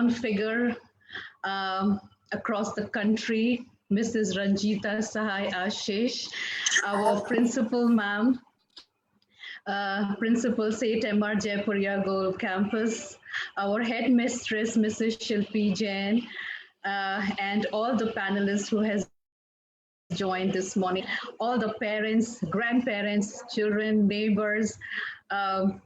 renowned figure across the country, Mrs. Ranjita Sahai Ashish, our principal ma'am, Principal St. M.R. Jaipuria Gold Campus, our headmistress, Mrs. Shilpi Jain, and all the panelists who has joined this morning, all the parents, grandparents, children, neighbors. Um,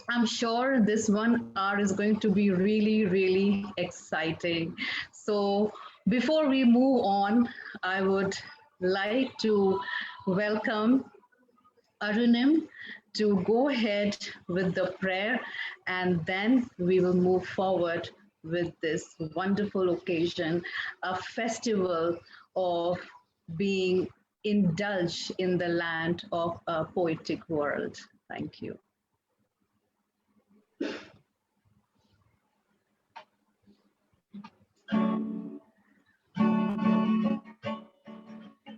I'm sure this 1 hour is going to be really, really exciting. So before we move on, I would like to welcome Arunim to go ahead with the prayer, and then we will move forward with this wonderful occasion, a festival of being indulged in the land of a poetic world. Thank you.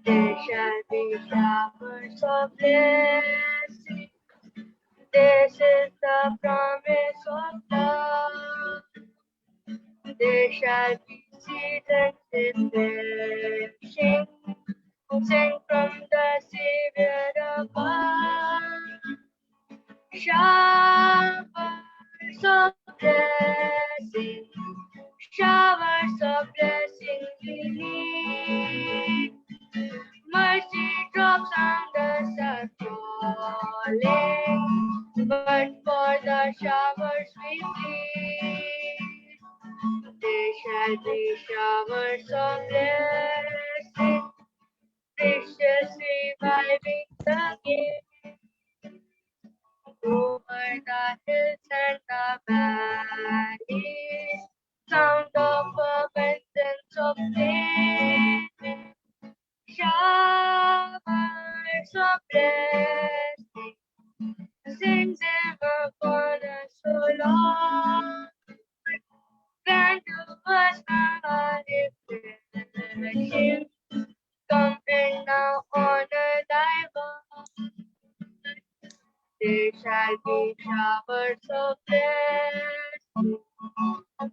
There shall be showers of blessing. This is the promise of love. There shall be seasons refreshing, sent from the Savior above. Showers of blessing, showers of blessing we need. Mercy drops on the sun falling, but for the showers we plead. There shall be showers of blessing, precious reviving the gift. Over the hills and the valleys, sound of abundance of living. Showers of blessing, since ever for us so long. Grant to us now our reflection. Come and now honor thy word. There shall be showers of blessing.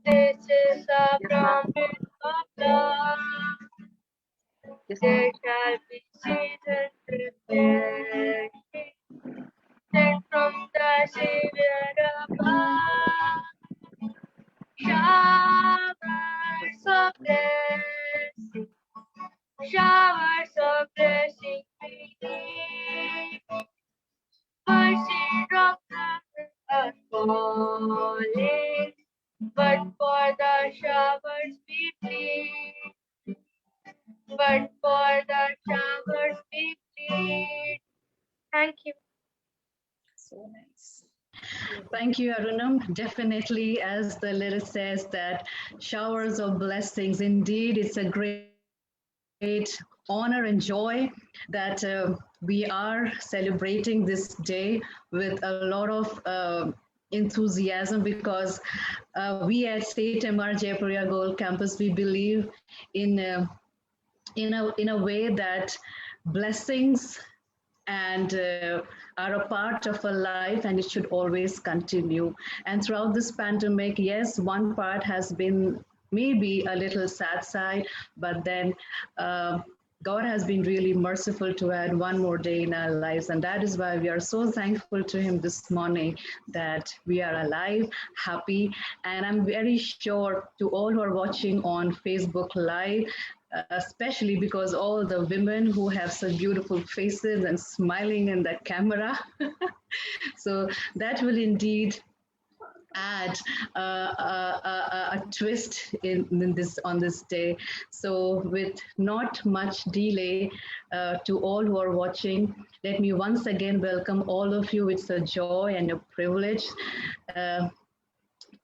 This is a promise of love. There shall be seasons refreshing, sent from the Savior above. Showers of blessing, showers of blessing we need. Mercy drops on us falling, but for the showers we plead. But for the showers we plead. Thank you. So nice. Thank you, Arunam. Definitely, as the lyric says, that showers of blessings. Indeed, it's a great honor and joy that we are celebrating this day with a lot of enthusiasm because we at State MR Jaipuria Gold Campus, we believe in in a way that blessings and are a part of our life, and it should always continue. And throughout this pandemic, yes, one part has been maybe a little sad side, but then God has been really merciful to add one more day in our lives. And that is why we are so thankful to Him this morning that we are alive, happy. And I'm very sure to all who are watching on Facebook Live, especially because all the women who have such beautiful faces and smiling in the camera. So that will indeed add a twist in this on this day. So with not much delay, to all who are watching, let me once again welcome all of you. It's a joy and a privilege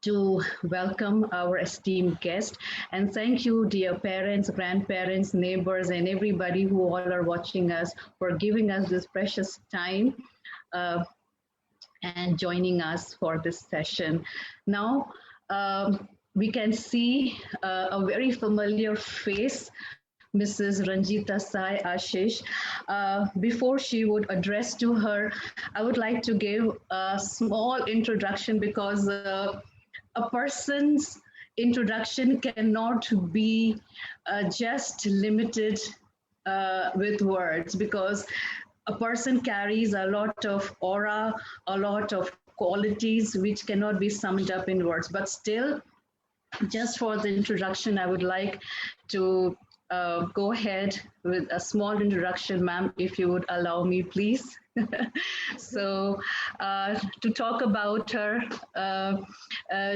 to welcome our esteemed guest. And thank you, dear parents, grandparents, neighbors, and everybody who all are watching us for giving us this precious time and joining us for this session. Now, we can see a very familiar face, Mrs. Ranjita Sai Ashish. Before she would address to her, I would like to give a small introduction because a person's introduction cannot be just limited with words, because a person carries a lot of aura, a lot of qualities which cannot be summed up in words. But still, just for the introduction, I would like to go ahead with a small introduction, ma'am, if you would allow me, please. So, to talk about her,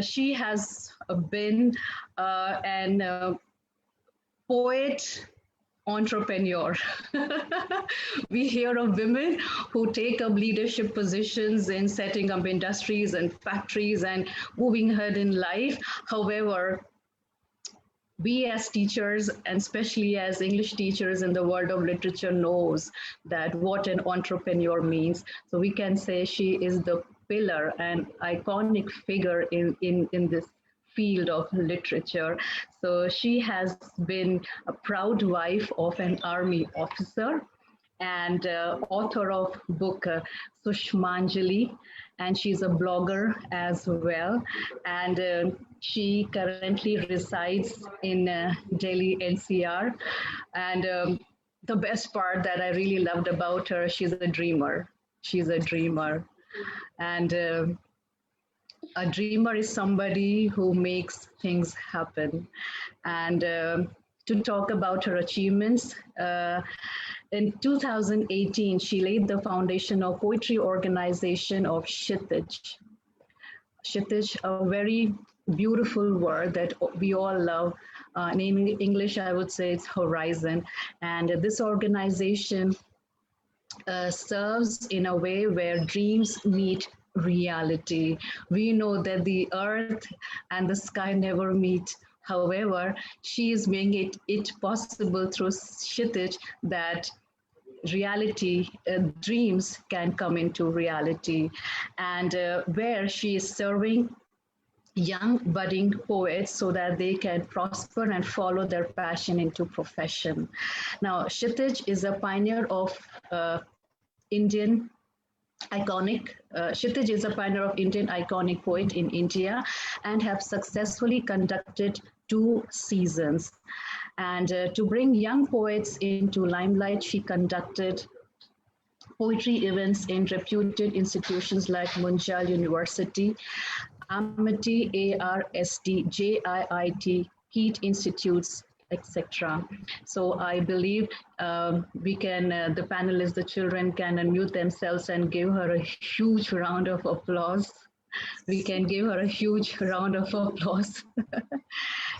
she has been an poet entrepreneur. We hear of women who take up leadership positions in setting up industries and factories and moving ahead in life. However, we as teachers, and especially as English teachers in the world of literature, knows that what an entrepreneur means. So we can say she is the pillar and iconic figure in this field of literature. So she has been a proud wife of an army officer and author of book Sushmanjali, and she's a blogger as well. And she currently resides in Delhi NCR. And the best part that I really loved about her, she's a dreamer. She's a dreamer. And a dreamer is somebody who makes things happen. And to talk about her achievements, in 2018, she laid the foundation of poetry organization of Kshitij. Kshitij, a very beautiful word that we all love. In English, I would say it's horizon. And this organization serves in a way where dreams meet reality. We know that the earth and the sky never meet. However, she is making it possible through Kshitij that reality, dreams can come into reality. And where she is serving young budding poets so that they can prosper and follow their passion into profession. Now, Kshitij is a pioneer of Indian iconic. Kshitij is a pioneer of Indian iconic poet in India and have successfully conducted 2 seasons. And to bring young poets into limelight, she conducted poetry events in reputed institutions like Munjal University, Amity, ARSD, JIIT, Heat Institutes, etc. So I believe we can, the panelists, the children can unmute themselves and give her a huge round of applause. We can give her a huge round of applause.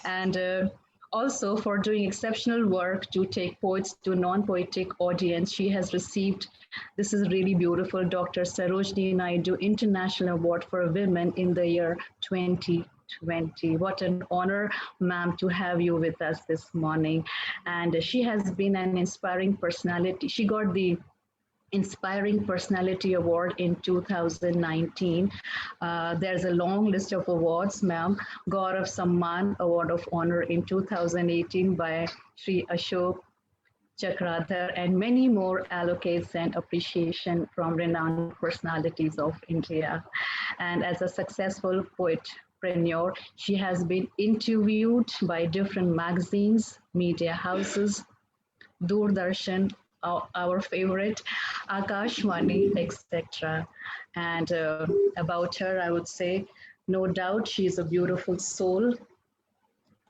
And also for doing exceptional work to take poets to non-poetic audience, she has received, this is really beautiful, Dr. Sarojini Naidu International Award for Women in the year 2020. What an honor, ma'am, to have you with us this morning. And she has been an inspiring personality. She got the Inspiring Personality Award in 2019. There's a long list of awards, ma'am. Gaurav Samman Award of Honor in 2018 by Sri Ashok Chakradhar, and many more allocates and appreciation from renowned personalities of India. And as a successful poetpreneur, she has been interviewed by different magazines, media houses, Doordarshan, our favorite, Akashvani, etc. And about her, I would say, no doubt she is a beautiful soul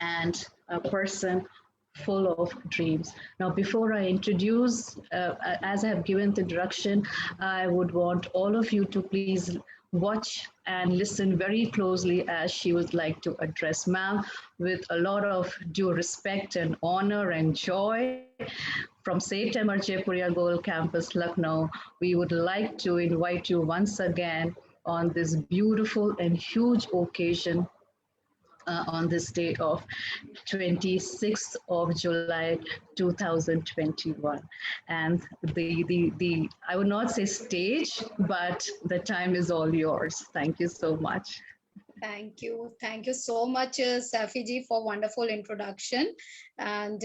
and a person full of dreams. Now, before I introduce, as I have given the introduction, I would want all of you to please watch and listen very closely as she would like to address. Ma'am, with a lot of due respect and honor and joy, from St. Amarjay Puria Gold Campus, Lucknow, we would like to invite you once again on this beautiful and huge occasion on this day of 26th of July 2021. And the I would not say stage, but the time is all yours. Thank you so much. Thank you. Thank you so much, Safi ji, for wonderful introduction. And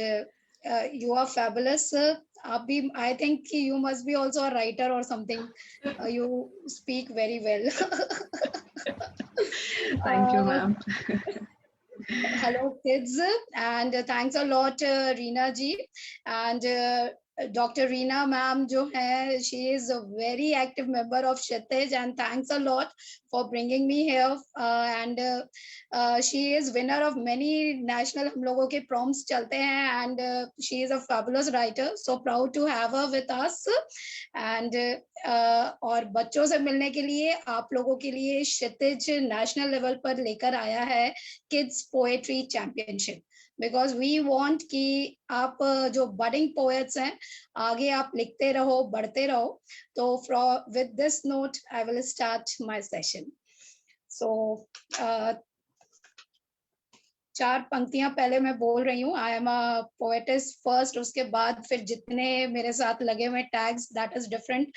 you are fabulous. I think you must be also a writer or something. You speak very well. Thank you, ma'am. Hello, kids, and thanks a lot, Reena ji, and Dr. Reena ma'am, जो है, she is a very active member of Kshitij, and thanks a lot for bringing me here. And she is winner of many national हम लोगों के prompts चलते हैं, and she is a fabulous writer. So proud to have her with us. And और बच्चों से मिलने के लिए आप लोगों के लिए क्षितिज नेशनल लेवल पर लेकर आया है kids poetry championship, because we want कि आप जो बडिंग पोएट्स हैं आगे आप लिखते रहो, बढ़ते रहो. तो with this note I will start my session. So 4 पंक्तियां पहले मैं बोल रही हूँ. I am a poetess first, उसके बाद फिर जितने मेरे साथ लगे हुए tags that is different,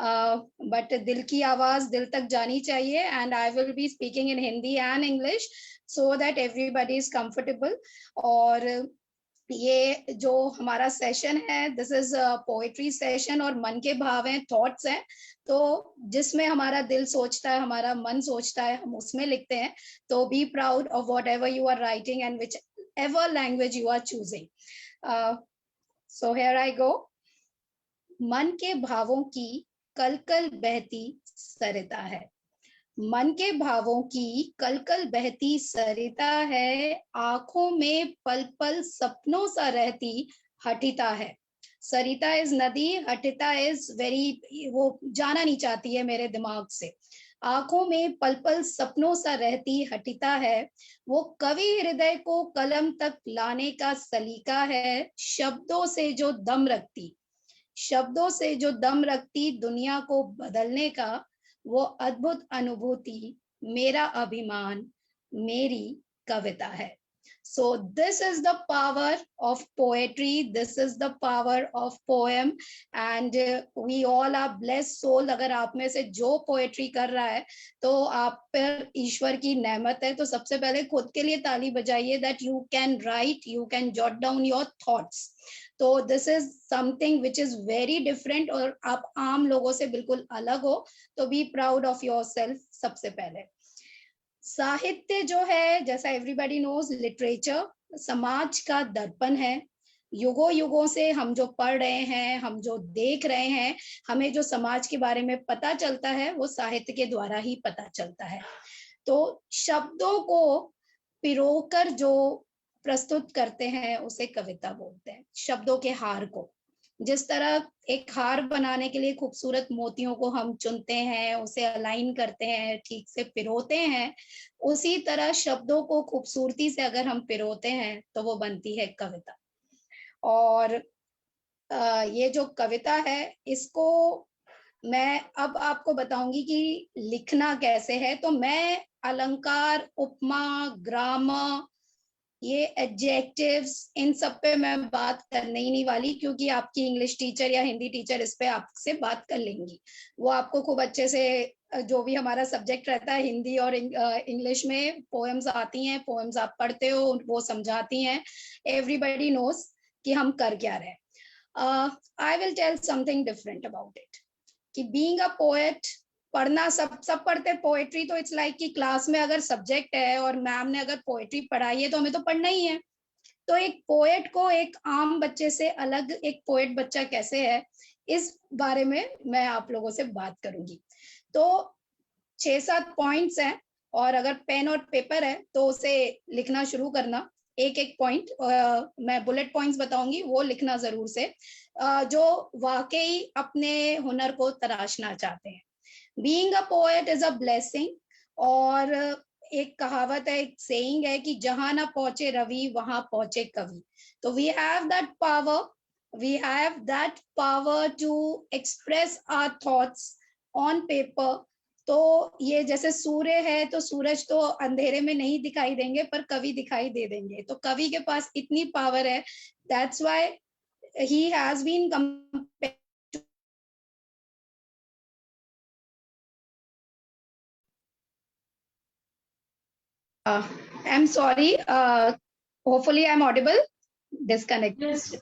but दिल की आवाज दिल तक जानी चाहिए. And I will be speaking in Hindi and English so that everybody is comfortable. और ये जो हमारा सेशन है, दिस इज पोएट्री सेशन, और मन के भाव हैं, थॉट्स हैं. तो जिसमें हमारा दिल सोचता है, हमारा मन सोचता है, हम उसमें लिखते हैं. तो be proud of whatever you are writing and whichever language you are choosing. So here I go. मन के भावों की कल कल बहती सरिता है. मन के भावों की कल कल बहती सरिता है, आंखों में पल पल सपनों सा रहती हटिता है. सरिता इज नदी, हटिता इज वेरी, वो जाना नहीं चाहती है मेरे दिमाग से. आंखों में पल पल सपनों सा रहती हटिता है, वो कवि हृदय को कलम तक लाने का सलीका है. शब्दों से जो दम रखती, शब्दों से जो दम रखती दुनिया को बदलने का, वो अद्भुत अनुभूति मेरा अभिमान मेरी कविता है. So this is the power of poetry, this is the power of poem, and we all are blessed soul. अगर आप में से जो poetry कर रहा है तो आप पर ईश्वर की नेमत है. तो सबसे पहले खुद के लिए ताली बजाइए that you can write, you can jot down your thoughts. तो this is something which is very different, और आप आम लोगों से बिल्कुल अलग हो. तो be proud of yourself. सबसे पहले साहित्य जो है, जैसा एवरीबॉडी नोज, लिटरेचर समाज का दर्पण है. युगों युगों से हम जो पढ़ रहे हैं, हम जो देख रहे हैं, हमें जो समाज के बारे में पता चलता है वो साहित्य के द्वारा ही पता चलता है. तो शब्दों को पिरोकर जो प्रस्तुत करते हैं उसे कविता बोलते हैं. शब्दों के हार को, जिस तरह एक हार बनाने के लिए खूबसूरत मोतियों को हम चुनते हैं, उसे अलाइन करते हैं, ठीक से पिरोते हैं, उसी तरह शब्दों को खूबसूरती से अगर हम पिरोते हैं तो वो बनती है कविता. और ये जो कविता है, इसको मैं अब आपको बताऊंगी कि लिखना कैसे है. तो मैं अलंकार, उपमा, ग्रामर, ये एडजेक्टिव्स, इन सब पे मैं बात करने ही नहीं वाली, क्योंकि आपकी इंग्लिश टीचर या हिंदी टीचर इस पे आपसे बात कर लेंगी. वो आपको खूब अच्छे से, जो भी हमारा सब्जेक्ट रहता है हिंदी और इंग्लिश में, पोएम्स आती हैं, पोएम्स आप पढ़ते हो, वो समझाती हैं. एवरीबडी नोज कि हम कर क्या रहे. I will tell something different about it. कि बीइंग अ पोएट, पढ़ना सब पढ़ते पोएट्री, तो इट्स लाइक कि क्लास में अगर सब्जेक्ट है और मैम ने अगर पोएट्री पढ़ाई है तो हमें तो पढ़ना ही है. तो एक पोएट को एक आम बच्चे से अलग एक पोएट बच्चा कैसे है, इस बारे में मैं आप लोगों से बात करूंगी. तो 6-7 पॉइंट्स हैं, और अगर पेन और पेपर है तो उसे लिखना शुरू करना. एक एक पॉइंट मैं बुलेट पॉइंट्स बताऊंगी, वो लिखना जरूर से, जो वाकई अपने हुनर को तराशना चाहते हैं. Being a poet is a blessing. और एक कहावत है, एक saying है कि जहां ना पहुंचे रवि वहां पहुंचे कवि. तो we have that power to express our thoughts on paper. तो ये जैसे सूर्य है, तो सूरज तो अंधेरे में नहीं दिखाई देंगे, पर कवि दिखाई दे देंगे. तो कवि के पास इतनी पावर है. That's why he has been compared. I'm sorry. Hopefully I'm audible. Disconnect. Yes.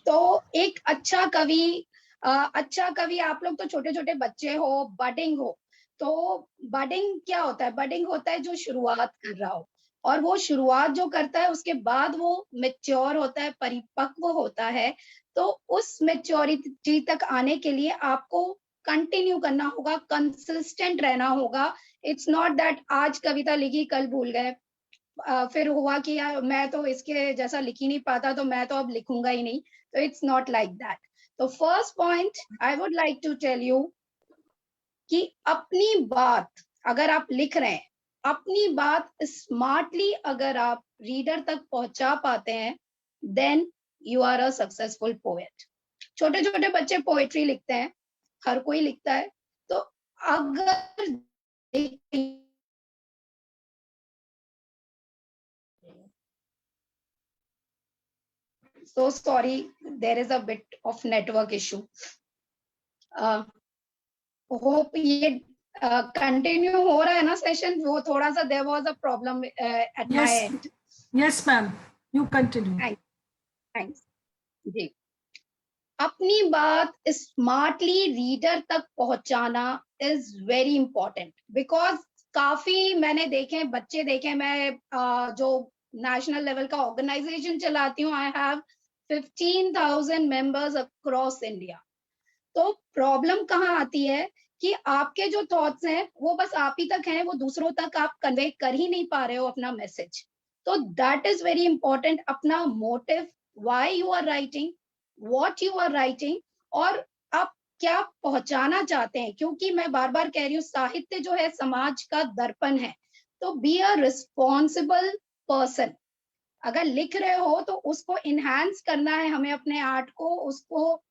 तो एक अच्छा कवि आप लोग तो छोटे छोटे बच्चे हो, बडिंग हो, तो बडिंग क्या होता है? बडिंग होता है जो शुरुआत कर रहा हो, और वो शुरुआत जो करता है उसके बाद वो मेच्योर होता है, परिपक्व होता है। तो उस मेच्योरिटी तक आने के लिए आपको कंटिन्यू करना होगा, कंसिस्टेंट रहना होगा। इट्स नॉट दैट आज कविता लिखी कल भूल गए, फिर हुआ कि यार मैं तो इसके जैसा लिख ही नहीं पाता तो मैं तो अब लिखूंगा ही नहीं। तो इट्स नॉट लाइक दैट। तो first point I would like to tell you कि अपनी बात अगर आप लिख रहे हैं, अपनी बात स्मार्टली अगर आप रीडर तक पहुंचा पाते हैं, then you are a successful poet. छोटे छोटे बच्चे पोएट्री लिखते हैं, हर कोई लिखता है। तो अगर so sorry, there is a bit of network issue. Hope ये कंटिन्यू हो रहा है ना सेशन? वो थोड़ा सा there was a problem at my end. Yes ma'am, you continue. Thanks जी। अपनी बात स्मार्टली रीडर तक पहुंचाना इज वेरी इंपॉर्टेंट, बिकॉज काफी मैंने देखे बच्चे देखे, मैं जो नेशनल लेवल का ऑर्गेनाइजेशन चलाती हूँ, I have 15,000 members across India. तो प्रॉब्लम कहाँ आती है कि आपके जो थॉट्स हैं वो बस आप ही तक हैं, वो दूसरों तक आप कन्वे कर ही नहीं पा रहे हो अपना मैसेज। तो दैट इज वेरी इंपॉर्टेंट, अपना motive, why you are writing, what you are writing, और आप क्या पहुंचाना चाहते हैं। क्योंकि मैं बार बार कह रही हूँ, साहित्य जो है समाज का दर्पण है। तो बी अ रिस्पॉन्सिबल पर्सन। अगर लिख रहे हो तो उसको इनहैंस करना है हमें, अपने आर्ट को, उसको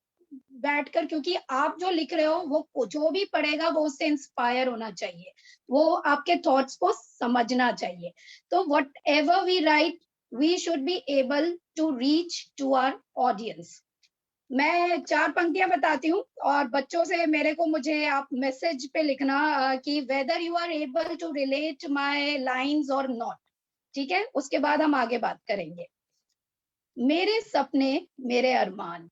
बैठकर, क्योंकि आप जो लिख रहे हो वो जो भी पढ़ेगा वो उससे इंस्पायर होना चाहिए, वो आपके थॉट्स को समझना चाहिए। तो whatever we write, we should be able to reach to our audience. मैं 4 पंक्तियां बताती हूँ और बच्चों से मेरे को, मुझे आप मैसेज पे लिखना कि whether you are able to relate my lines और नॉट। ठीक है, उसके बाद हम आगे बात करेंगे। मेरे सपने मेरे अरमान,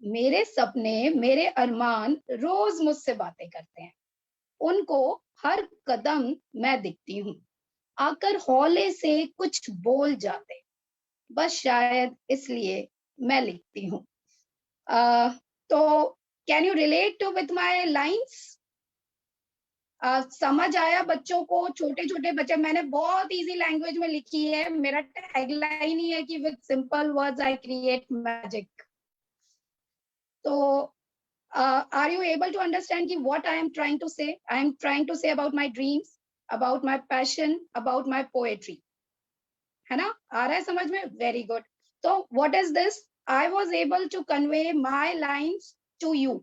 मेरे सपने मेरे अरमान रोज मुझसे बातें करते हैं, उनको हर कदम मैं दिखती हूँ, आकर हौले से कुछ बोल जाते, बस शायद इसलिए मैं लिखती हूँ। तो can you relate with my lines? समझ आया बच्चों को? छोटे छोटे बच्चे, मैंने बहुत इजी लैंग्वेज में लिखी है, मेरा टैगलाइन ही है कि with simple words I create magic. तो are you able to understand ki what I am trying to say? I am trying to say about my dreams, about my passion, about my poetry. है ना? आ रहा है समझ में? Very good. So what is this? I was able to convey my lines to you.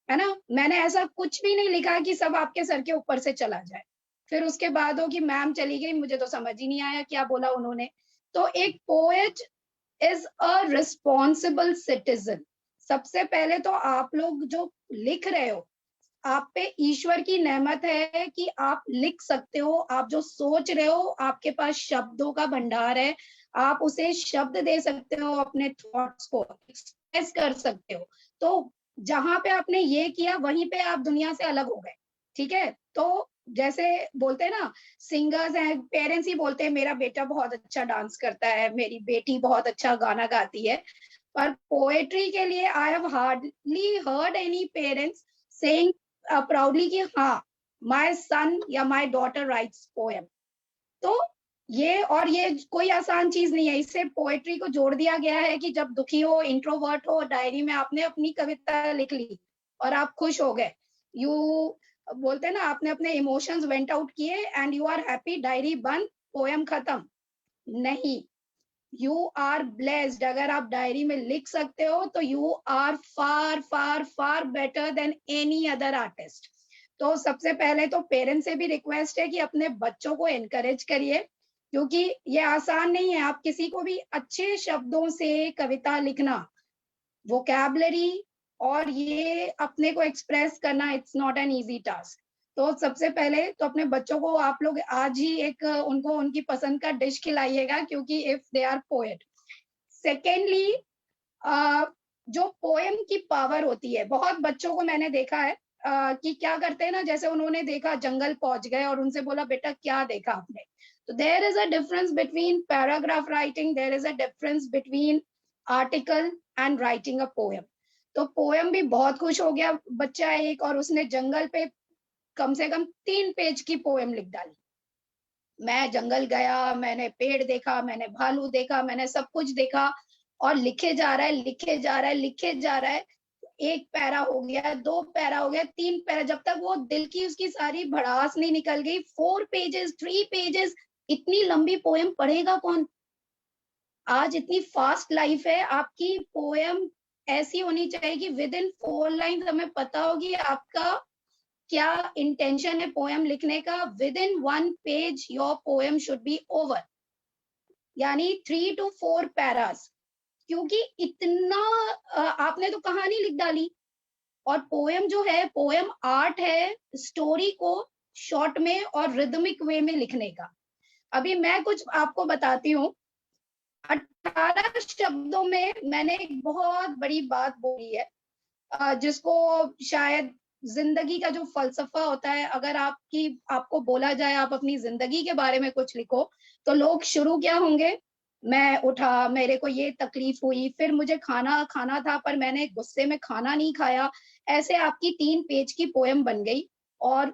है ना? मैंने ऐसा कुछ भी नहीं लिखा कि सब आपके सर के ऊपर से चला जाए, फिर उसके बाद हो कि मैम चली गई, मुझे तो समझ ही नहीं आया क्या बोला उन्होंने। तो एक poet is a responsible citizen. सबसे पहले तो आप लोग जो लिख रहे हो, आप पे ईश्वर की नेमत है कि आप लिख सकते हो, आप जो सोच रहे हो आपके पास शब्दों का भंडार है, आप उसे शब्द दे सकते हो, अपने थॉट्स को एक्सप्रेस कर सकते हो। तो जहां पे आपने ये किया वहीं पे आप दुनिया से अलग हो गए। ठीक है, तो जैसे बोलते हैं ना, सिंगर्स हैं, पेरेंट्स ही बोलते हैं मेरा बेटा बहुत अच्छा डांस करता है, मेरी बेटी बहुत अच्छा गाना गाती है, पर पोएट्री के लिए I have hardly heard any parents saying proudly कि हाँ माय सन या माय डॉटर राइट्स पोएम। तो ये कोई आसान चीज नहीं है, इससे पोएट्री को जोड़ दिया गया है कि जब दुखी हो, इंट्रोवर्ट हो, डायरी में आपने अपनी कविता लिख ली और आप खुश हो गए, यू बोलते हैं ना, आपने अपने इमोशंस वेंट आउट किए and you are happy, diary बंद, पोएम खत्म। नहीं, यू आर ब्लेस्ड। अगर आप डायरी में लिख सकते हो तो you are far far far better than any other artist. तो सबसे पहले तो पेरेंट्स से भी रिक्वेस्ट है कि अपने बच्चों को एनकरेज करिए, क्योंकि ये आसान नहीं है। आप किसी को भी अच्छे शब्दों से कविता लिखना, वोकैबुलरी और ये अपने को एक्सप्रेस करना, it's not an easy task. तो सबसे पहले तो अपने बच्चों को आप लोग आज ही एक उनको उनकी पसंद का डिश खिलाइएगा, क्योंकि if they are poet. Secondly, जो पोएम की पावर होती है, बहुत बच्चों को मैंने देखा है, कि क्या करते हैं ना, जैसे उन्होंने देखा जंगल पहुंच गए और उनसे बोला बेटा क्या देखा आपने, तो there is a difference between paragraph writing, there is a difference between article and writing a poem. तो पोएम भी बहुत खुश हो गया बच्चा एक, और उसने जंगल पे कम से कम 3 पेज की पोएम लिख डाली। मैं जंगल गया, मैंने पेड़ देखा, मैंने भालू देखा, मैंने सब कुछ देखा, और लिखे जा रहा है, लिखे जा रहा है, लिखे जा रहा है। 1 पैरा हो गया, 2 पैरा हो गया, 3 पैरा, जब तक वो दिल की उसकी सारी भड़ास नहीं निकल गई। 4 पेजेस, 3 पेजेस, इतनी लंबी पोएम पढ़ेगा कौन? आज इतनी फास्ट लाइफ है, आपकी पोएम ऐसी होनी चाहिए कि विद इन 4 लाइन हमें पता होगी आपका क्या इंटेंशन है पोएम लिखने का। With in 1 page your poem should be over, यानी 3 to 4 पैरास, क्योंकि इतना आपने तो कहानी लिख डाली। और पोएम जो है, पोएम आर्ट है स्टोरी को शॉर्ट में और रिदमिक वे में लिखने का। अभी मैं कुछ आपको बताती हूँ। 18 शब्दों में मैंने एक बहुत बड़ी बात बोली है, जिसको शायद जिंदगी का जो फलसफा होता है, अगर आपको बोला जाए आप अपनी जिंदगी के बारे में कुछ लिखो, तो लोग शुरू क्या होंगे, मैं उठा, मेरे को ये तकलीफ हुई, फिर मुझे खाना खाना था पर मैंने गुस्से में खाना नहीं खाया। ऐसे आपकी 3 पेज की पोएम बन गई और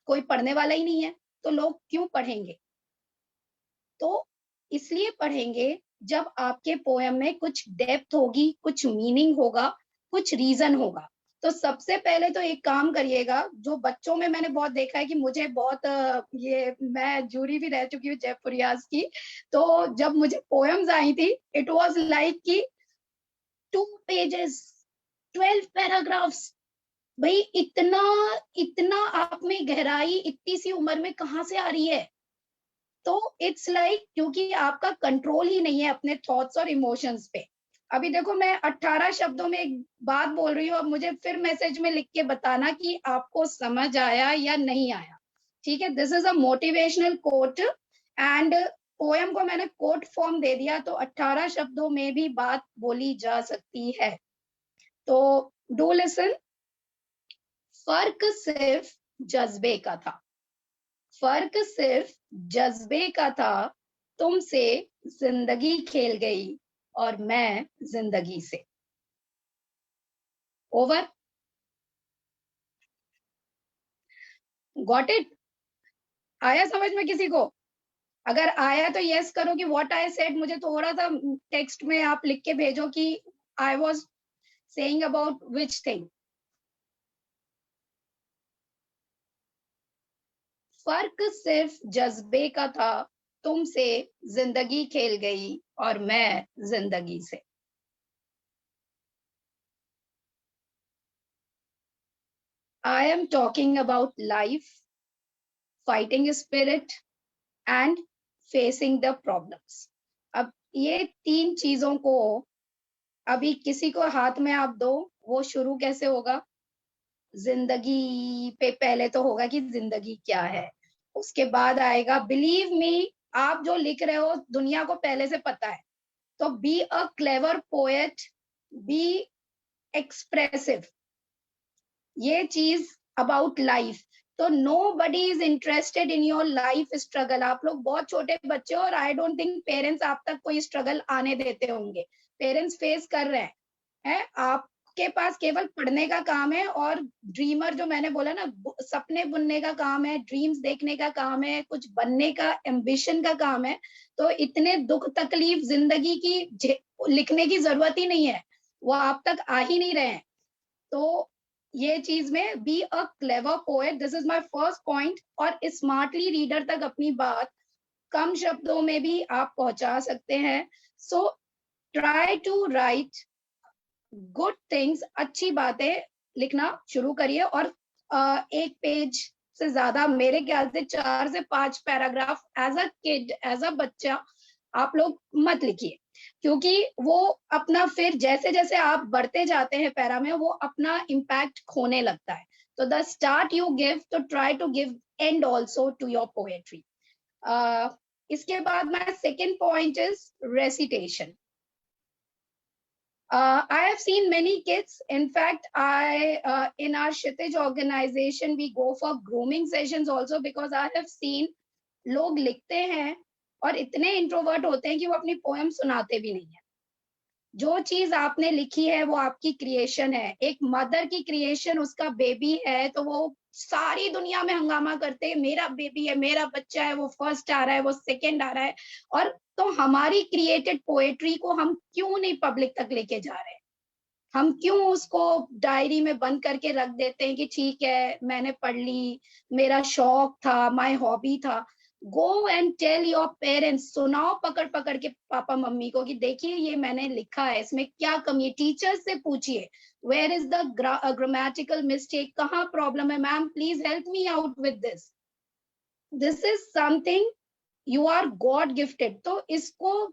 कोई पढ़ने वाला ही नहीं है, तो लोग क्यों पढ़ेंगे? तो इसलिए पढ़ेंगे जब आपके पोएम में कुछ डेप्थ होगी, कुछ मीनिंग होगा, कुछ रीजन होगा। तो सबसे पहले तो एक काम करिएगा, जो बच्चों में मैंने बहुत देखा है कि मुझे बहुत ये, मैं जूरी भी रह चुकी हूँ जयपुरियाज की, तो जब मुझे पोएम्स आई थी, इट वाज लाइक कि 2 पेजेस, 12 पैराग्राफ्स। भाई इतना इतना आप में गहराई इतनी सी उम्र में कहाँ से आ रही है? तो इट्स लाइक क्योंकि आपका कंट्रोल ही नहीं है अपने थॉट्स और इमोशंस पे। अभी देखो मैं 18 शब्दों में एक बात बोल रही हूँ, अब मुझे फिर मैसेज में लिख के बताना कि आपको समझ आया या नहीं आया। ठीक है, this is a motivational quote and poem को मैंने कोट फॉर्म दे दिया, तो 18 शब्दों में भी बात बोली जा सकती है। तो डू लिसन। फर्क सिर्फ जज्बे का था, फर्क सिर्फ जज्बे का था, तुमसे जिंदगी खेल गई और मैं जिंदगी से। ओवर। Got it? आया समझ में किसी को? अगर आया तो यस करो कि व्हाट आई सेड। मुझे थोड़ा सा टेक्स्ट में आप लिख के भेजो कि I was saying about which thing. फर्क सिर्फ जज्बे का था, तुमसे जिंदगी खेल गई और मैं जिंदगी से। I am talking about life, fighting spirit and facing the problems. अब ये 3 चीजों को अभी किसी को हाथ में आप दो, वो शुरू कैसे होगा? जिंदगी पे पहले तो होगा कि जिंदगी क्या है, उसके बाद आएगा बिलीव मी, आप जो लिख रहे हो दुनिया को पहले से पता है। तो be a clever poet, be expressive, ये चीज अबाउट लाइफ। तो nobody is interested in your life struggle. आप लोग बहुत छोटे बच्चे हो और आई डोंट थिंक पेरेंट्स आप तक कोई स्ट्रगल आने देते होंगे। पेरेंट्स फेस कर रहे हैं, आपके पास केवल पढ़ने का काम है और ड्रीमर जो मैंने बोला ना, सपने बुनने का काम है, ड्रीम्स देखने का काम है, कुछ बनने का एम्बिशन का काम है। तो इतने दुख तकलीफ जिंदगी की लिखने की जरूरत ही नहीं है, वो आप तक आ ही नहीं रहे हैं। तो ये चीज में B a clever poet, this is my first point. और स्मार्टली रीडर तक अपनी बात कम शब्दों में भी आप पहुंचा सकते हैं। So try to write good things, अच्छी बातें लिखना शुरू करिए। और 1 पेज से ज्यादा, मेरे ख्याल से 4 से 5 paragraph as a kid, as a बच्चा आप लोग मत लिखिए, क्योंकि वो अपना फिर जैसे जैसे आप बढ़ते जाते हैं पैरा में, वो अपना इम्पैक्ट खोने लगता है। तो द स्टार्ट यू गिव, तो try to give and also to your poetry. Uh, इसके बाद my second point is recitation. I have seen many kids. In fact, in our Kshitij organization, we go for grooming sessions also, because I have seen लोग लिखते हैं और इतने introvert होते हैं कि वो अपनी पोएम सुनाते भी नहीं है। जो चीज आपने लिखी है वो आपकी क्रिएशन है। एक मदर की क्रिएशन, उसका बेबी है, तो वो सारी दुनिया में हंगामा करते हैं, मेरा बेबी है, मेरा बच्चा है, वो फर्स्ट आ रहा है, वो सेकंड आ रहा है। और तो हमारी क्रिएटेड पोएट्री को हम क्यों नहीं पब्लिक तक लेके जा रहे हैं? हम क्यों उसको डायरी में बंद करके रख देते हैं कि ठीक है, मैंने पढ़ ली, मेरा शौक था, माय हॉबी था। Go and tell your parents, सुनाओ पकड़ पकड़ के पापा मम्मी को कि देखिए ये मैंने लिखा है, इसमें क्या कमी है। टीचर से पूछिए, where is the grammatical mistake, कहाँ प्रॉब्लम है, ma'am please help me out with this. This is something, you are god gifted. तो इसको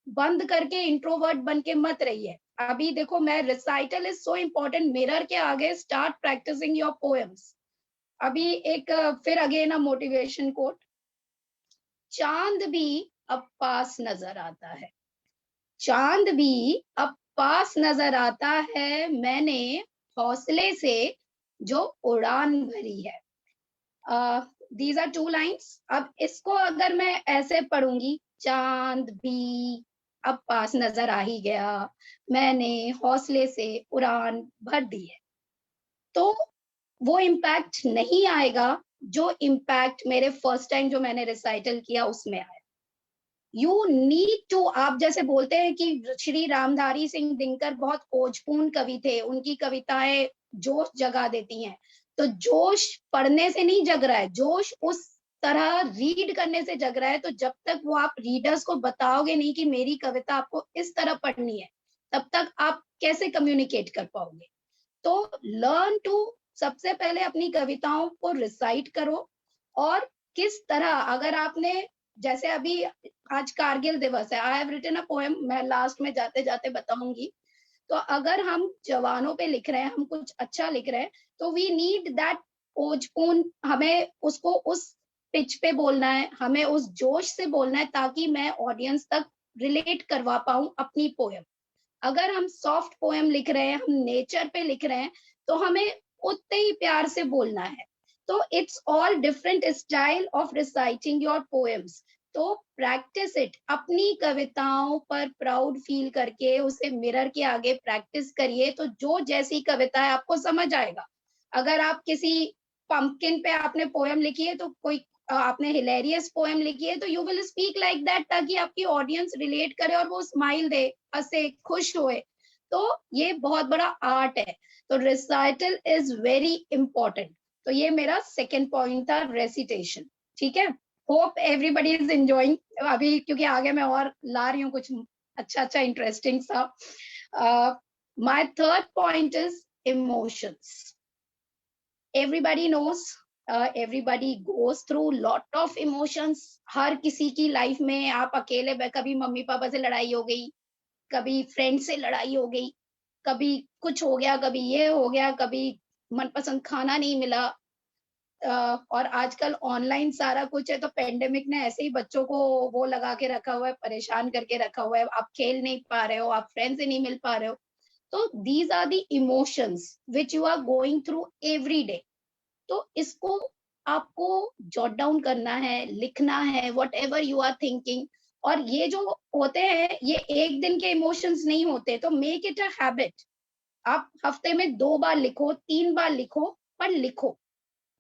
बंद करके इंट्रोवर्ट बन के मत रहिए। अभी देखो, मैं recital is so important, mirror के आगे स्टार्ट प्रैक्टिसिंग योर पोएम्स। अभी एक फिर अगेन अ मोटिवेशन कोट, चांद भी अब पास नजर आता है, चांद भी अब पास नजर आता है, मैंने हौसले से जो उड़ान भरी है। These are 2 lines. अब इसको अगर मैं ऐसे पढ़ूंगी, चांद भी अब पास नजर आ ही गया, मैंने हौसले से उड़ान भर दी है, तो वो इम्पैक्ट नहीं आएगा जो इम्पैक्ट मेरे फर्स्ट टाइम जो मैंने रिसाइटल किया उसमें आया। यू नीड टू, आप जैसे बोलते हैं कि श्री रामधारी सिंह दिनकर बहुत खोजपूर्ण कवि थे, उनकी कविताएं जोश जगा देती हैं। तो जोश पढ़ने से नहीं जग रहा है, जोश उस तरह रीड करने से जग रहा है। तो जब तक वो आप रीडर्स को बताओगे नहीं कि मेरी कविता आपको इस तरह पढ़नी है, तब तक आप कैसे कम्युनिकेट कर पाओगे? तो लर्न टू, सबसे पहले अपनी कविताओं को रिसाइट करो। और किस तरह, अगर आपने, जैसे अभी आज कारगिल दिवस है, I have written a poem, मैं लास्ट में जाते जाते बताऊंगी। तो अगर हम जवानों पे लिख रहे हैं, हम कुछ अच्छा लिख रहे हैं, तो वी नीड दैट ओजपून, हमें उसको उस पिच पे बोलना है, हमें उस जोश से बोलना है, ताकि मैं ऑडियंस तक रिलेट करवा पाऊं अपनी पोएम। अगर हम सॉफ्ट पोएम लिख रहे हैं, हम नेचर पे लिख रहे हैं, तो हमें उतने ही प्यार से बोलना है। तो it's all different style of reciting your poems. तो प्रैक्टिस इट, अपनी कविताओं पर प्राउड फील करके उसे मिरर के आगे प्रैक्टिस करिए, तो जो जैसी कविता है आपको समझ आएगा। अगर आप किसी पंपकिन पे आपने पोएम लिखी है, तो कोई आपने हिलेरियस पोएम लिखी है, तो you will speak like that, ताकि आपकी ऑडियंस रिलेट करे और वो स्माइल दे, हंसे, खुश होए। तो ये बहुत बड़ा आर्ट है। तो रिसाइटल इज वेरी इंपॉर्टेंट। तो ये मेरा सेकेंड पॉइंट था, रेसिटेशन। ठीक है, होप एवरीबडी इज एंजॉइंग। अभी क्योंकि आगे मैं और ला रही हूँ कुछ अच्छा अच्छा इंटरेस्टिंग सा। My third point is emotions. Everybody knows, everybody goes through lot of emotions। हर किसी की लाइफ में, आप अकेले, कभी मम्मी पापा से लड़ाई हो गई, कभी फ्रेंड से लड़ाई हो गई, कभी कुछ हो गया, कभी ये हो गया, कभी मनपसंद खाना नहीं मिला। और आजकल ऑनलाइन सारा कुछ है, तो पेंडेमिक ने ऐसे ही बच्चों को वो लगा के रखा हुआ है, परेशान करके रखा हुआ है। आप खेल नहीं पा रहे हो, आप फ्रेंड से नहीं मिल पा रहे हो। तो these are the emotions which you are going through every day. तो इसको आपको जॉट डाउन करना है, लिखना है, whatever you are thinking. और ये जो होते हैं, ये एक दिन के इमोशंस नहीं होते, तो मेक इट अ हैबिट। आप हफ्ते में 2 बार लिखो, 3 बार लिखो, पर लिखो।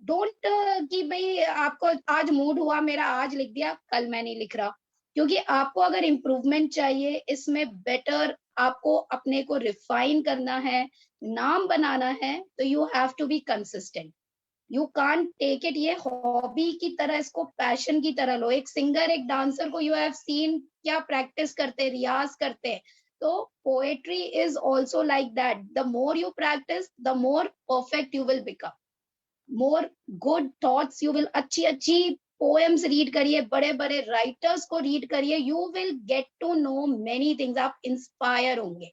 डोंट कि भाई आपको आज मूड हुआ मेरा, आज लिख दिया, कल मैं नहीं लिख रहा। क्योंकि आपको अगर इम्प्रूवमेंट चाहिए, इसमें बेटर आपको अपने को रिफाइन करना है, नाम बनाना है, तो you have to be consistent. You can't take it ये हॉबी की तरह, इसको पैशन की तरह लो। एक सिंगर, एक डांसर को यू हैव सीन क्या प्रैक्टिस करते, रियाज करते। तो poetry is also like that, the more you practice, the more perfect you will become, more good thoughts you will, अच्छी अच्छी पोएम्स रीड करिए, बड़े बड़े राइटर्स को रीड करिए, you will get to know many things. आप inspire होंगे।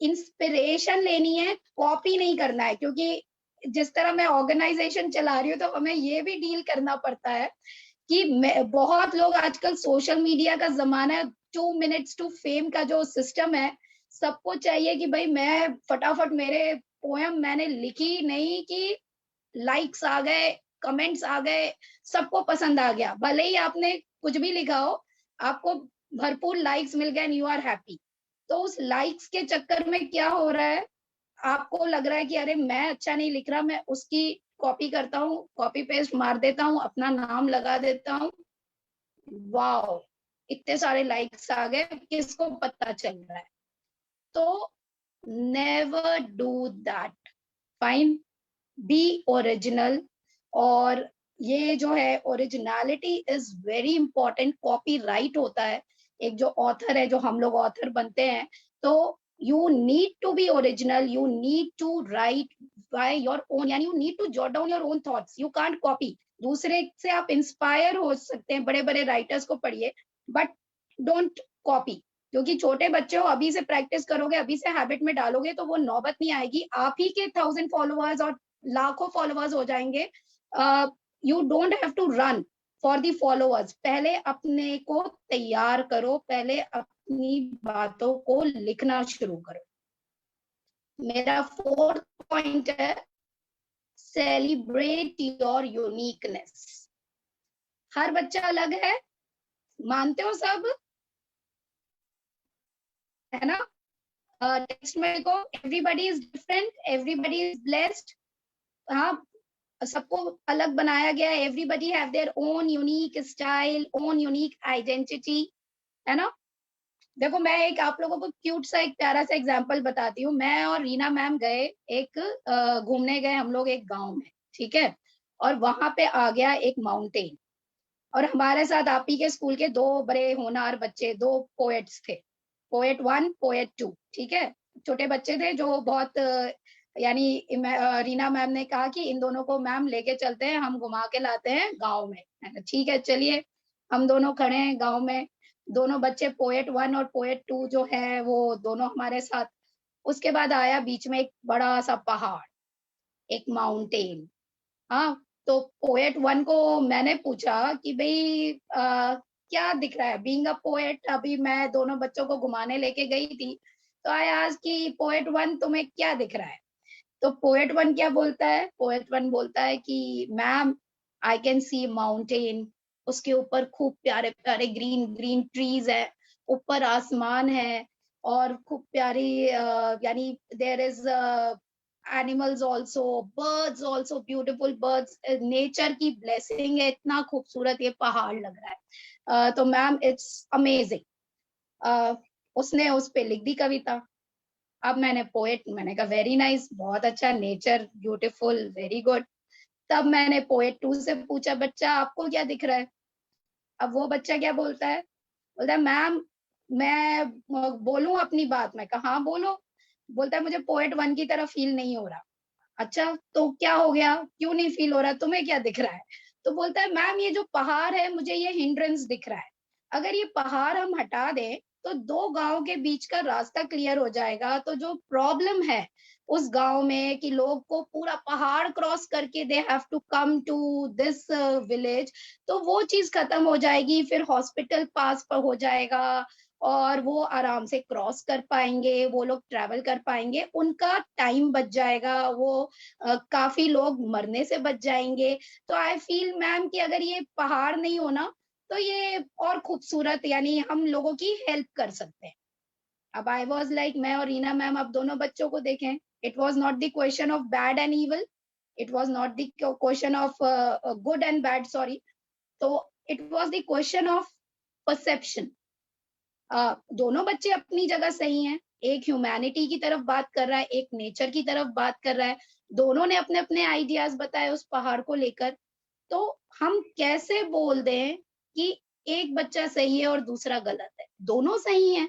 Inspiration लेनी है, कॉपी नहीं करना है। क्योंकि जिस तरह मैं ऑर्गेनाइजेशन चला रही हूँ, तो हमें ये भी डील करना पड़ता है कि बहुत लोग, आजकल सोशल मीडिया का जमाना है, 2 minutes to fame का जो सिस्टम है, सबको चाहिए कि भाई मैं फटाफट मेरे पोयम मैंने लिखी नहीं कि लाइक्स आ गए, कमेंट्स आ गए, सबको पसंद आ गया। भले ही आपने कुछ भी लिखा हो, आपको भरपूर लाइक्स मिल गए एंड यू आर हैप्पी। तो उस लाइक्स के चक्कर में क्या हो रहा है, आपको लग रहा है कि अरे मैं अच्छा नहीं लिख रहा, मैं उसकी कॉपी करता हूँ, कॉपी पेस्ट मार देता हूँ, अपना नाम लगा देता हूँ, वाओ इतने सारे लाइक्स आ गए, किसको पता चल रहा है। तो never do that, fine, B original. और ये जो है originality is very important. Copyright होता है, एक जो ऑथर है, जो हम लोग ऑथर बनते हैं, तो you need to be original, you need to write by your own, यानी you need to jot down your own thoughts, you can't copy. दूसरे से आप इंस्पायर हो सकते हैं, बड़े बड़े राइटर्स को पढ़िए, बट डोंट कॉपी। क्योंकि छोटे बच्चे हो, अभी से प्रैक्टिस करोगे, अभी से हैबिट में डालोगे, तो वो नौबत नहीं आएगी, आप ही के 1000 फॉलोअर्स और लाखों फॉलोअर्स हो जाएंगे। You don't have to run for the followers, पहले अपने को तैयार करो, पहले अपनी बातों को लिखना शुरू करो। मेरा 4th पॉइंट है, सेलिब्रेट योर यूनिकनेस। हर बच्चा अलग है, मानते हो सब, है ना? टेक्स्ट में को everybody is different, everybody is blessed. हाँ, सबको अलग बनाया गया है, everybody have their own unique style, own unique identity, है ना? देखो मैं एक आप लोगों को क्यूट सा एक प्यारा सा एग्जांपल बताती हूँ। मैं और रीना मैम गए एक घूमने गए हम लोग एक गांव में, ठीक है? और वहां पे आ गया एक माउंटेन, और हमारे साथ आप ही के स्कूल के 2 बड़े होनहार बच्चे, 2 पोएट्स थे, पोएट 1 पोएट 2, ठीक है? छोटे बच्चे थे जो बहुत यानी रीना मैम ने कहा कि इन दोनों को मैम लेके चलते हैं, हम घुमा के लाते हैं गांव में। मैंने ठीक है चलिए। हम दोनों खड़े हैं गांव में, दोनों बच्चे पोएट 1 और पोएट 2 जो है वो दोनों हमारे साथ। उसके बाद आया बीच में एक बड़ा सा पहाड़, एक माउंटेन। हाँ, तो पोएट 1 को मैंने पूछा कि भाई क्या दिख रहा है, बीइंग अ पोएट, अभी मैं दोनों बच्चों को घुमाने लेके गई थी, तो आई आस्क्ड कि पोएट 1 तुम्हें क्या दिख रहा है? तो पोएट 1 क्या बोलता है? पोएट 1 बोलता है कि ma'am I can see mountain, उसके ऊपर खूब प्यारे प्यारे ग्रीन ग्रीन ट्रीज है, ऊपर आसमान है, और खूब प्यारी यानी there is animals also, birds also, beautiful birds, nature की ब्लेसिंग है, इतना खूबसूरत ये पहाड़ लग रहा है। तो मैम इट्स अमेजिंग। उसने उस पे लिख दी कविता। अब मैंने कहा वेरी नाइस, बहुत अच्छा, नेचर ब्यूटीफुल, वेरी गुड। तब मैंने पोएट 2 से पूछा, बच्चा आपको क्या दिख रहा है? अब वो बच्चा क्या बोलता है? बोलता है मैम मैं बोलूं अपनी बात? मैं कहा हाँ बोलो। बोलता है मुझे पोएट 1 की तरह फील नहीं हो रहा। अच्छा तो क्या हो गया, क्यों नहीं फील हो रहा, तुम्हें क्या दिख रहा है? तो बोलता है मैम ये जो पहाड़ है मुझे ये हिंड्रेंस दिख रहा है, अगर ये पहाड़ हम हटा दें तो 2 गांव के बीच का रास्ता क्लियर हो जाएगा। तो जो प्रॉब्लम है उस गांव में कि लोग को पूरा पहाड़ क्रॉस करके they have to come to this village, तो वो चीज खत्म हो जाएगी, फिर हॉस्पिटल पास पर हो जाएगा और वो आराम से क्रॉस कर पाएंगे, वो लोग ट्रैवल कर पाएंगे, उनका टाइम बच जाएगा, वो काफी लोग मरने से बच जाएंगे। तो आई फील मैम कि अगर ये पहाड़ नहीं होना तो ये और खूबसूरत, यानी हम लोगों की हेल्प कर सकते हैं। अब आई वॉज लाइक, मैं और रीना मैम अब दोनों बच्चों को देखें, it was not the question of bad and evil, it was not the question of good and bad, sorry, तो it was the question of perception. दोनों बच्चे अपनी जगह सही हैं, एक ह्यूमैनिटी की तरफ बात कर रहा है, एक नेचर की तरफ बात कर रहा है, दोनों ने अपने अपने आइडियाज बताए उस पहाड़ को लेकर। तो हम कैसे बोल दें कि एक बच्चा सही है और दूसरा गलत है? दोनों सही हैं।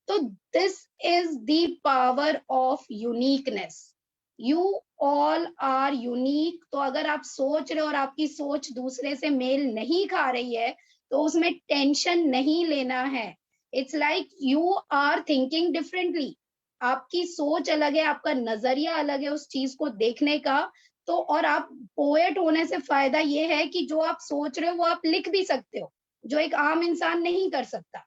तो this is the power of uniqueness, you all are unique. तो अगर आप सोच रहे हो और आपकी सोच दूसरे से मेल नहीं खा रही है तो उसमें टेंशन नहीं लेना है। It's like you are thinking differently, आपकी सोच अलग है, आपका नजरिया अलग है उस चीज को देखने का। तो और आप पोएट होने से फायदा ये है कि जो आप सोच रहे हो वो आप लिख भी सकते हो, जो एक आम इंसान नहीं कर सकता।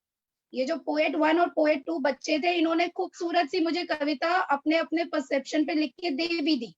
ये जो पोएट 1 और पोएट 2 बच्चे थे, इन्होंने खूबसूरत सी मुझे कविता अपने अपने परसेप्शन पे लिख के दे भी दी,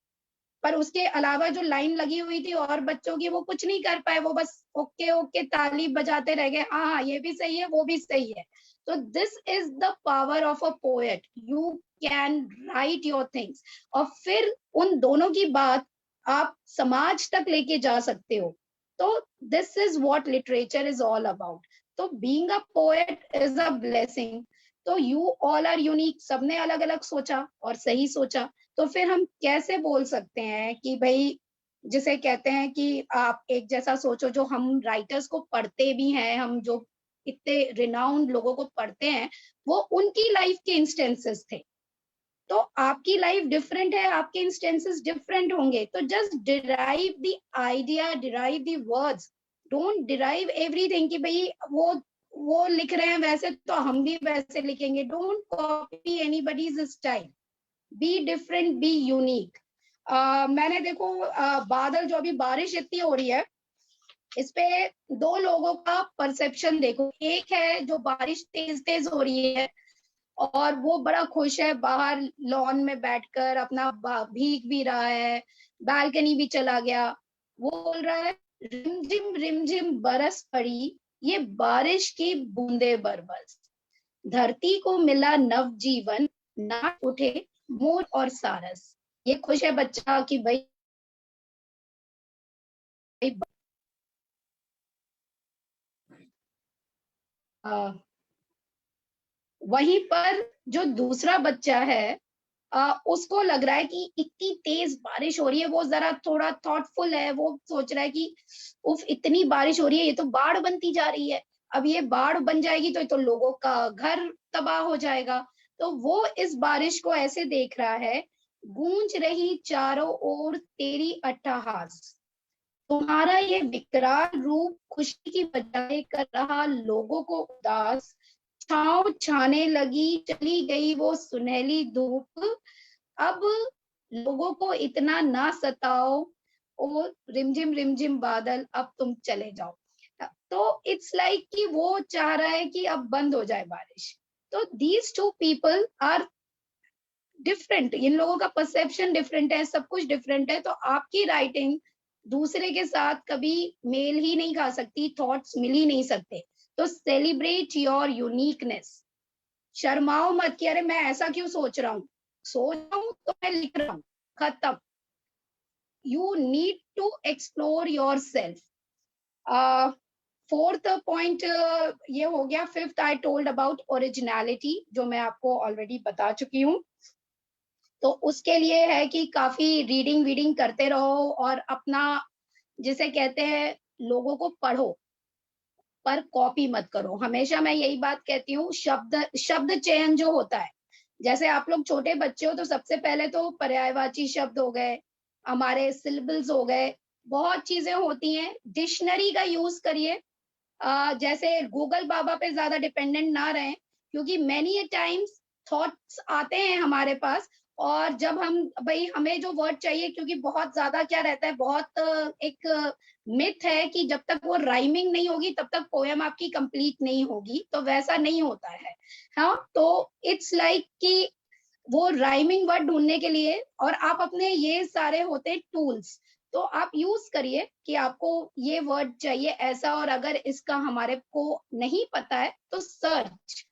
पर उसके अलावा जो लाइन लगी हुई थी और बच्चों की, वो कुछ नहीं कर पाए, वो बस ओके ओके ताली बजाते रह गए, हाँ हाँ ये भी सही है वो भी सही है। तो this is the power of a poet, you can write your things, और फिर उन दोनों की बात आप समाज तक लेके जा सकते हो। तो this is what literature is all about. तो being a poet is a blessing. तो यू ऑल आर यूनिक, सबने अलग अलग सोचा और सही सोचा। तो फिर हम कैसे बोल सकते हैं कि भाई, जिसे कहते हैं कि आप एक जैसा सोचो, जो हम राइटर्स को पढ़ते भी हैं, हम जो इतने रिनाउंड लोगों को पढ़ते हैं, वो उनकी लाइफ के इंस्टेंसेस थे। तो आपकी लाइफ डिफरेंट है, आपके इंस्टेंसेस डिफरेंट होंगे। तो just derive the idea, derive the words, don't derive everything कि भाई वो लिख रहे हैं वैसे तो हम भी वैसे लिखेंगे। Don't copy anybody's style, be different, be unique. मैंने देखो बादल, जो अभी बारिश इतनी हो रही है, इस पे दो लोगों का परसेप्शन देखो। एक है जो बारिश तेज तेज हो रही है और वो बड़ा खुश है, बाहर लॉन में बैठकर अपना भीग भी रहा है, बालकनी भी चला गया। वो बोल रहा है रिमझिम रिमझिम बरस पड़ी ये बारिश की बूंदे बरबस, धरती को मिला नव जीवन, नाच उठे मोर और सारस। ये खुश है बच्चा कि भाई वहीं पर जो दूसरा बच्चा है, उसको लग रहा है कि इतनी तेज बारिश हो रही है, वो जरा थोड़ा थॉटफुल है, वो सोच रहा है कि उफ इतनी बारिश हो रही है, ये तो बाढ़ बनती जा रही है, अब ये बाढ़ बन जाएगी तो लोगों का घर तबाह हो जाएगा। तो वो इस बारिश को ऐसे देख रहा है, गूंज रही चारों ओर तेरी अट्टहास, तुम्हारा ये विकराल रूप खुशी की बजाय कर रहा लोगों को उदास, छाँव छाने लगी चली गई वो सुनहली धूप, अब लोगों को इतना ना सताओ, ओ रिमझिम रिमझिम बादल अब तुम चले जाओ। तो इट्स लाइक कि वो चाह रहा है कि अब बंद हो जाए बारिश। तो these two people are different, इन लोगों का परसेप्शन डिफरेंट है, सब कुछ डिफरेंट है। तो आपकी राइटिंग दूसरे के साथ कभी मेल ही नहीं खा सकती, थॉट्स मिल ही नहीं सकते। तो सेलिब्रेट योर यूनिकनेस, शर्माओ मत कि अरे मैं ऐसा क्यों सोच रहा हूँ तो मैं लिख रहा हूँ, खत्म। You need to explore yourself. Fourth point ये हो गया। Fifth I told about originality, जो मैं आपको ऑलरेडी बता चुकी हूँ। तो उसके लिए है कि काफी रीडिंग वीडिंग करते रहो और अपना, जिसे कहते हैं, लोगों को पढ़ो पर कॉपी मत करो। हमेशा मैं यही बात कहती हूँ, शब्द चयन जो होता है, जैसे आप लोग छोटे बच्चे हो तो सबसे पहले तो पर्यायवाची शब्द हो गए, हमारे सिलेबल्स हो गए, बहुत चीजें होती हैं। डिक्शनरी का यूज करिए, जैसे गूगल बाबा पे ज्यादा डिपेंडेंट ना रहें, क्योंकि मेनी टाइम्स थॉट्स आते हैं हमारे पास, और जब हम भाई हमें जो वर्ड चाहिए, क्योंकि बहुत ज्यादा क्या रहता है, बहुत एक मिथ है कि जब तक वो राइमिंग नहीं होगी तब तक पोएम आपकी कंप्लीट नहीं होगी, तो वैसा नहीं होता है। हाँ, तो इट्स लाइक कि वो राइमिंग वर्ड ढूंढने के लिए, और आप अपने ये सारे होते टूल्स, तो आप यूज करिए कि आपको ये वर्ड चाहिए ऐसा, और अगर इसका हमारे को नहीं पता है तो सर्च।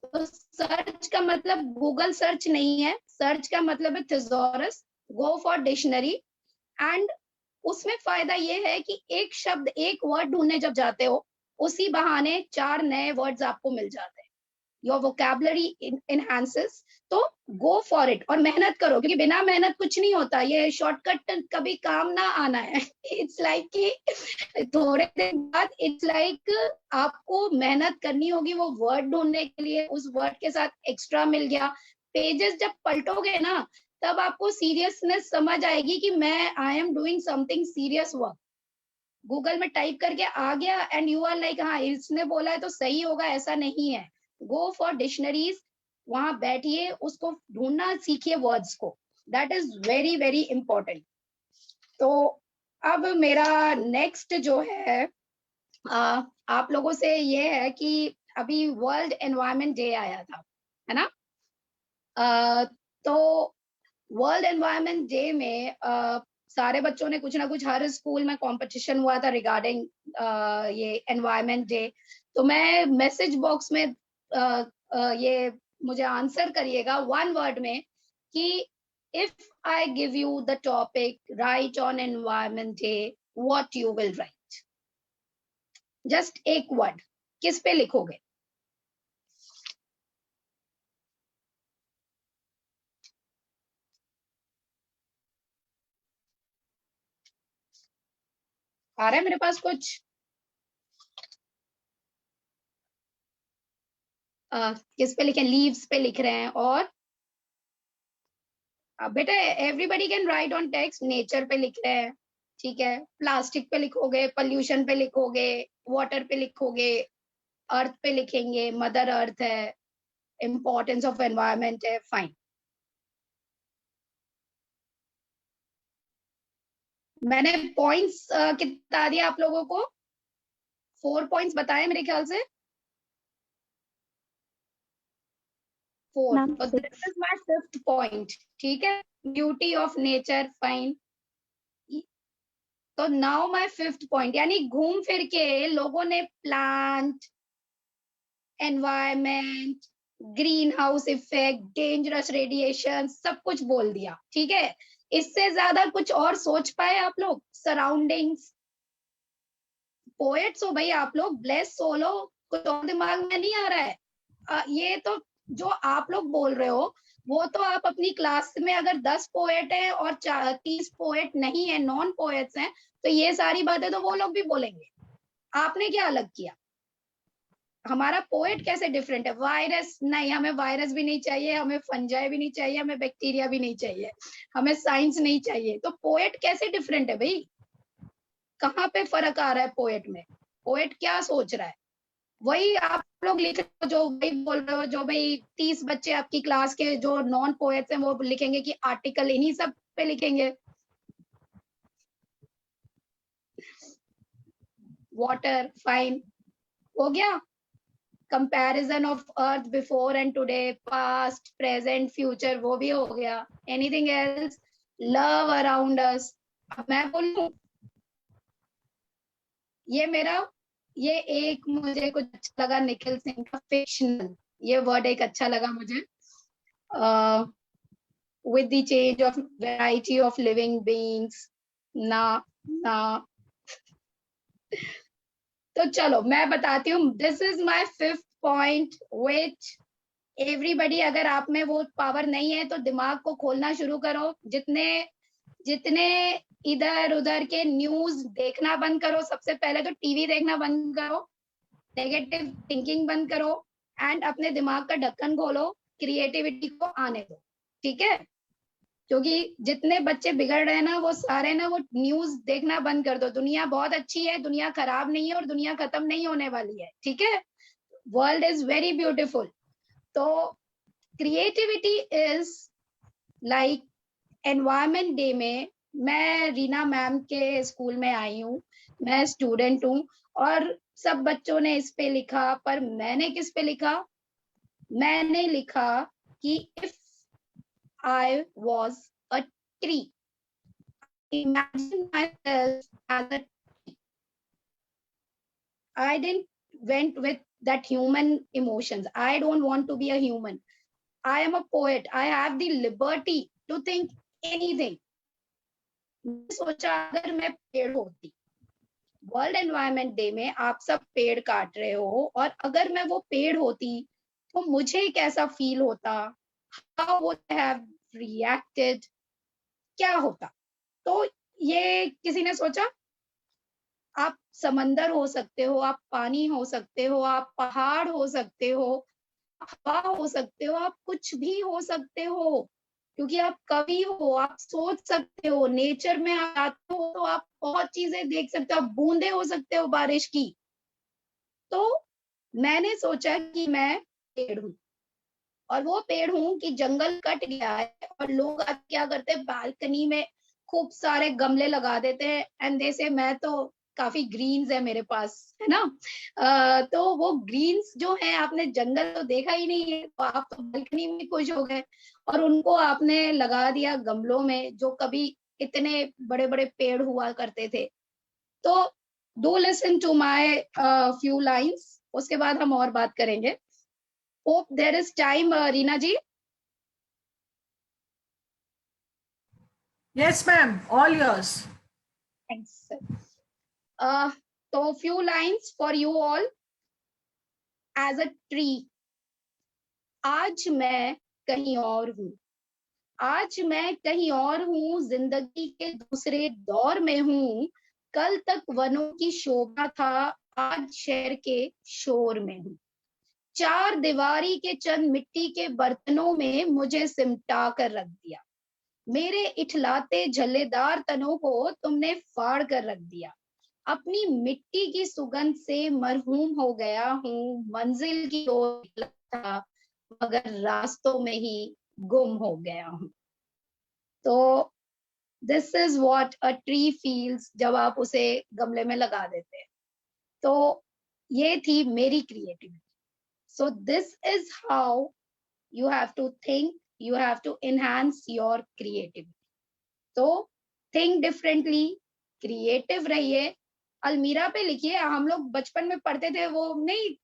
तो सर्च का मतलब गूगल सर्च नहीं है, सर्च का मतलब है thesaurus, go for dictionary. And उसमें फायदा ये है कि एक शब्द, एक वर्ड ढूंढने जब जाते हो, उसी बहाने 4 नए वर्ड्स आपको मिल जाते हैं, योर वोकैबुलरी इनहांसेस। तो गो फॉर इट और मेहनत करो, क्योंकि बिना मेहनत कुछ नहीं होता, ये शॉर्टकट कभी काम ना आना है। इट्स लाइक कि थोड़े दिन बाद इट्स लाइक आपको मेहनत करनी होगी वो वर्ड ढूंढने के लिए, उस वर्ड के साथ एक्स्ट्रा मिल गया। पेजेस जब पलटोगे ना, तब आपको सीरियसनेस समझ आएगी कि मैं I am doing something serious work. Google में टाइप करके आ गया एंड यू आर लाइक हाँ इसने बोला है तो सही होगा, ऐसा नहीं है। गो फॉर डिक्शनरीज, वहां बैठिए, उसको ढूंढना सीखिए वर्ड्स को, that is very very important. तो अब मेरा नेक्स्ट जो है, आप लोगों से ये है कि अभी वर्ल्ड एनवायरनमेंट डे आया था, है ना? तो वर्ल्ड एनवायरनमेंट डे में सारे बच्चों ने कुछ ना कुछ, हर स्कूल में कंपटीशन हुआ था रिगार्डिंग ये एनवायरनमेंट डे। तो मैं मैसेज बॉक्स में ये मुझे आंसर करिएगा 1 वर्ड में कि if I give you the topic right on environment day, what you will right. Just एक वर्ड, किस पे लिखोगे? आ रहा है मेरे पास कुछ? किस पे लिखे? लीव्स पे लिख रहे हैं। और बेटा everybody can write on text. Nature पे लिख रहे हैं, ठीक है। प्लास्टिक पे लिखोगे, पोल्यूशन पे लिखोगे, वाटर पे लिखोगे, अर्थ पे लिखेंगे, मदर अर्थ है, इम्पोर्टेंस ऑफ एनवायरनमेंट है, फाइन। मैंने पॉइंट्स कितना दिया आप लोगों को? 4 पॉइंट्स बताए मेरे ख्याल से। 4। Ma'am, तो this is my 5th point, ठीक है। Beauty of nature, fine. तो नाउ माय 5th पॉइंट, यानी घूम फिर के लोगों ने plant, environment, green house effect, dangerous radiation, सब कुछ बोल दिया, ठीक है। इससे ज्यादा कुछ और सोच पाए आप लोग? सराउंडिंग्स, पोएट्स हो भाई आप लोग, ब्लेस सोलो, कुछ और दिमाग में नहीं आ रहा है। ये तो जो आप लोग बोल रहे हो, वो तो आप अपनी क्लास में अगर 10 पोएट हैं और 30 पोएट नहीं है, नॉन पोएट्स हैं, तो ये सारी बातें तो वो लोग भी बोलेंगे। आपने क्या अलग किया? हमारा पोएट कैसे डिफरेंट है? वायरस नहीं, हमें वायरस भी नहीं चाहिए, हमें फंजाई भी नहीं चाहिए, हमें बैक्टीरिया भी नहीं चाहिए, हमें साइंस नहीं चाहिए। तो पोएट कैसे डिफरेंट है भाई? कहाँ पे फर्क आ रहा है पोएट में? पोएट क्या सोच रहा है? वही आप लोग लिख रहे हो, जो वही बोल रहे हो, जो भाई 30 बच्चे आपकी क्लास के जो नॉन पोएट्स हैं वो लिखेंगे कि आर्टिकल इन्हीं सब पे लिखेंगे। वाटर, फाइन, हो गया। Comparison of earth before and today, past, present, future, वो भी हो गया। Anything else? Love around us. अब मैं बोलूं, ये मेरा, ये एक मुझे कुछ अच्छा लगा, निखिल सिंह का फिक्शनल, ये वर्ड एक अच्छा लगा मुझे। with the change of variety of living beings, ना ना। तो चलो मैं बताती हूँ, this is my 5th point which everybody, अगर आप में वो पावर नहीं है तो दिमाग को खोलना शुरू करो। जितने जितने इधर उधर के न्यूज देखना बंद करो, सबसे पहले तो टीवी देखना बंद करो, नेगेटिव थिंकिंग बंद करो, एंड अपने दिमाग का ढक्कन खोलो, क्रिएटिविटी को आने दो, ठीक है। क्योंकि जितने बच्चे बिगड़ रहे हैं ना, वो सारे ना वो न्यूज देखना बंद कर दो। दुनिया बहुत अच्छी है, दुनिया खराब नहीं है, और दुनिया खत्म नहीं होने वाली है, ठीक है। World is very beautiful. तो creativity is like environment day में, मैं रीना मैम के स्कूल में आई हूँ, मैं स्टूडेंट हूँ, और सब बच्चों ने इस पे लिखा, पर मैंने किस पे लिखा? मैंने लिखा कि if I was a tree, imagine myself as a tree. I didn't went with that human emotions. I don't want to be a human. I am a poet. I have the liberty to think anything. सोचा अगर मैं पेड़ होती, world environment day में आप सब पेड़ काट रहे हो, और अगर मैं वो पेड़ होती तो मुझे कैसा फील होता? How would I have reacted? क्या होता? तो ये किसी ने सोचा? आप समंदर हो सकते हो, आप पानी हो सकते हो, आप पहाड़ हो सकते हो, हवा हो सकते हो, आप कुछ भी हो सकते हो, क्योंकि आप कवि हो, आप सोच सकते हो। नेचर में आप आते हो तो आप बहुत चीजें देख सकते हो, आप बूंदे हो सकते हो बारिश की। तो मैंने सोचा कि मैं पेड़ हूँ, और वो पेड़ हूँ कि जंगल कट गया है, और लोग अब क्या करते हैं, बालकनी में खूब सारे गमले लगा देते हैं, एंड दे से मैं तो काफी ग्रीन्स है मेरे पास, है ना। तो वो ग्रीन्स जो है, आपने जंगल तो देखा ही नहीं है, तो आप तो बालकनी में खुश हो गए और उनको आपने लगा दिया गमलों में, जो कभी इतने बड़े बड़े पेड़ हुआ करते थे। तो do listen to my few lines, उसके बाद हम और बात करेंगे। Hope there is time, Reena ji. Yes, ma'am. All yours. Thanks. तो few lines for you all. As a tree, आज मैं कहीं और हूँ, आज मैं कहीं और हूँ, जिंदगी के दूसरे दौर में हूँ। कल तक वनों की शोभा था, आज शहर के शोर में हूँ। चार दीवारी के चंद मिट्टी के बर्तनों में मुझे सिमटा कर रख दिया। मेरे इठलाते झल्लेदार तनों को तुमने फाड़ कर रख दिया। अपनी मिट्टी की सुगंध से मरहूम हो गया हूँ। मंजिल की ओर निकला था, मगर रास्तों में ही गुम हो गया हूँ। तो this is what a tree feels जब आप उसे गमले में लगा देते हैं। तो ये थी मेरी creativity. So this is how you have to think, you have to enhance your creativity. तो think differently, creative रहिए। अलमीरा पे लिखिए। हम लोग बचपन में पढ़ते थे वो नहीं,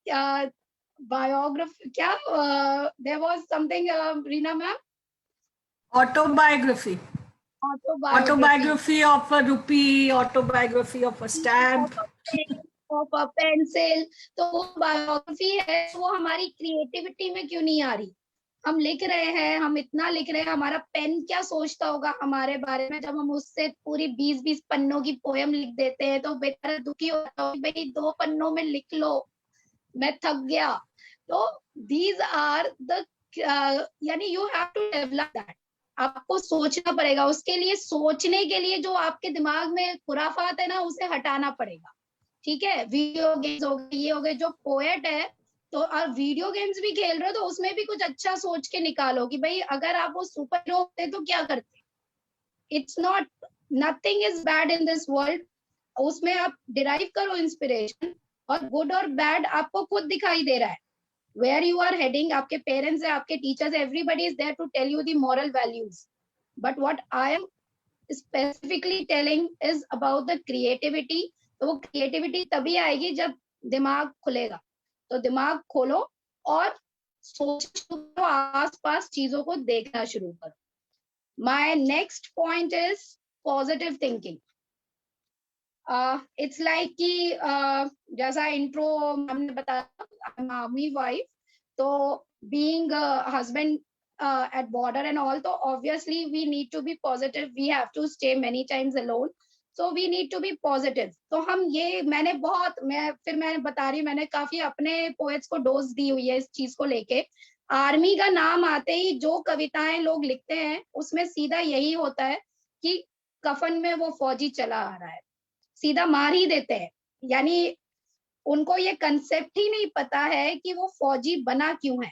बायोग्राफी क्या, there was something, Reena ma'am, Autobiography. Autobiography Autobiography of a rupee, autobiography of a stamp. Of a pencil. तो वो बायोग्राफी है, वो हमारी क्रिएटिविटी में क्यों नहीं आ रही? हम लिख रहे हैं, हम इतना लिख रहे हैं, हमारा पेन क्या सोचता होगा हमारे बारे में जब हम उससे पूरी 20-20 पन्नों की पोयम लिख देते हैं। तो बेचारा दुखी होता है, भाई 2 पन्नों में लिख लो, मैं थक गया। तो दीज आर द, यानी you have to develop that. आपको सोचना पड़ेगा, उसके लिए सोचने के लिए जो आपके दिमाग में खुराफात है ना, उसे हटाना पड़ेगा। ठीक है, वीडियो गेम्स हो गए, ये हो गए। जो पोएट है, तो आप वीडियो गेम्स भी खेल रहे हो तो उसमें भी कुछ अच्छा सोच के निकालो कि भाई अगर आप वो सुपर हीरो होते तो क्या करते। It's not, nothing is bad in this world. उसमें आप डिराइव करो इंस्पिरेशन, और गुड और बैड आपको खुद दिखाई दे रहा है। वेयर यू आर हेडिंग, आपके पेरेंट्स है, आपके teachers, everybody is there to tell you the moral values. But what I am specifically telling is about the creativity. तो वो क्रिएटिविटी तभी आएगी जब दिमाग खुलेगा। तो दिमाग खोलो और सोचना शुरू करो, आसपास चीजों को देखना शुरू करो। My next point is positive thinking. It's like कि जैसा इंट्रो हमने बताया, आर्मी वाइफ, तो being husband at border and all, so obviously we need to be positive, we have to stay many times alone, so we need to be positive. तो हम ये मैंने बता रही हूँ, मैंने काफी अपने पोएट्स को डोज दी हुई है इस चीज को लेके। आर्मी का नाम आते ही जो कविताएं लोग लिखते हैं उसमें सीधा यही होता है कि कफन में वो फौजी चला आ रहा है, सीधा मार ही देते हैं। यानी उनको ये कंसेप्ट ही नहीं पता है कि वो फौजी बना क्यों है।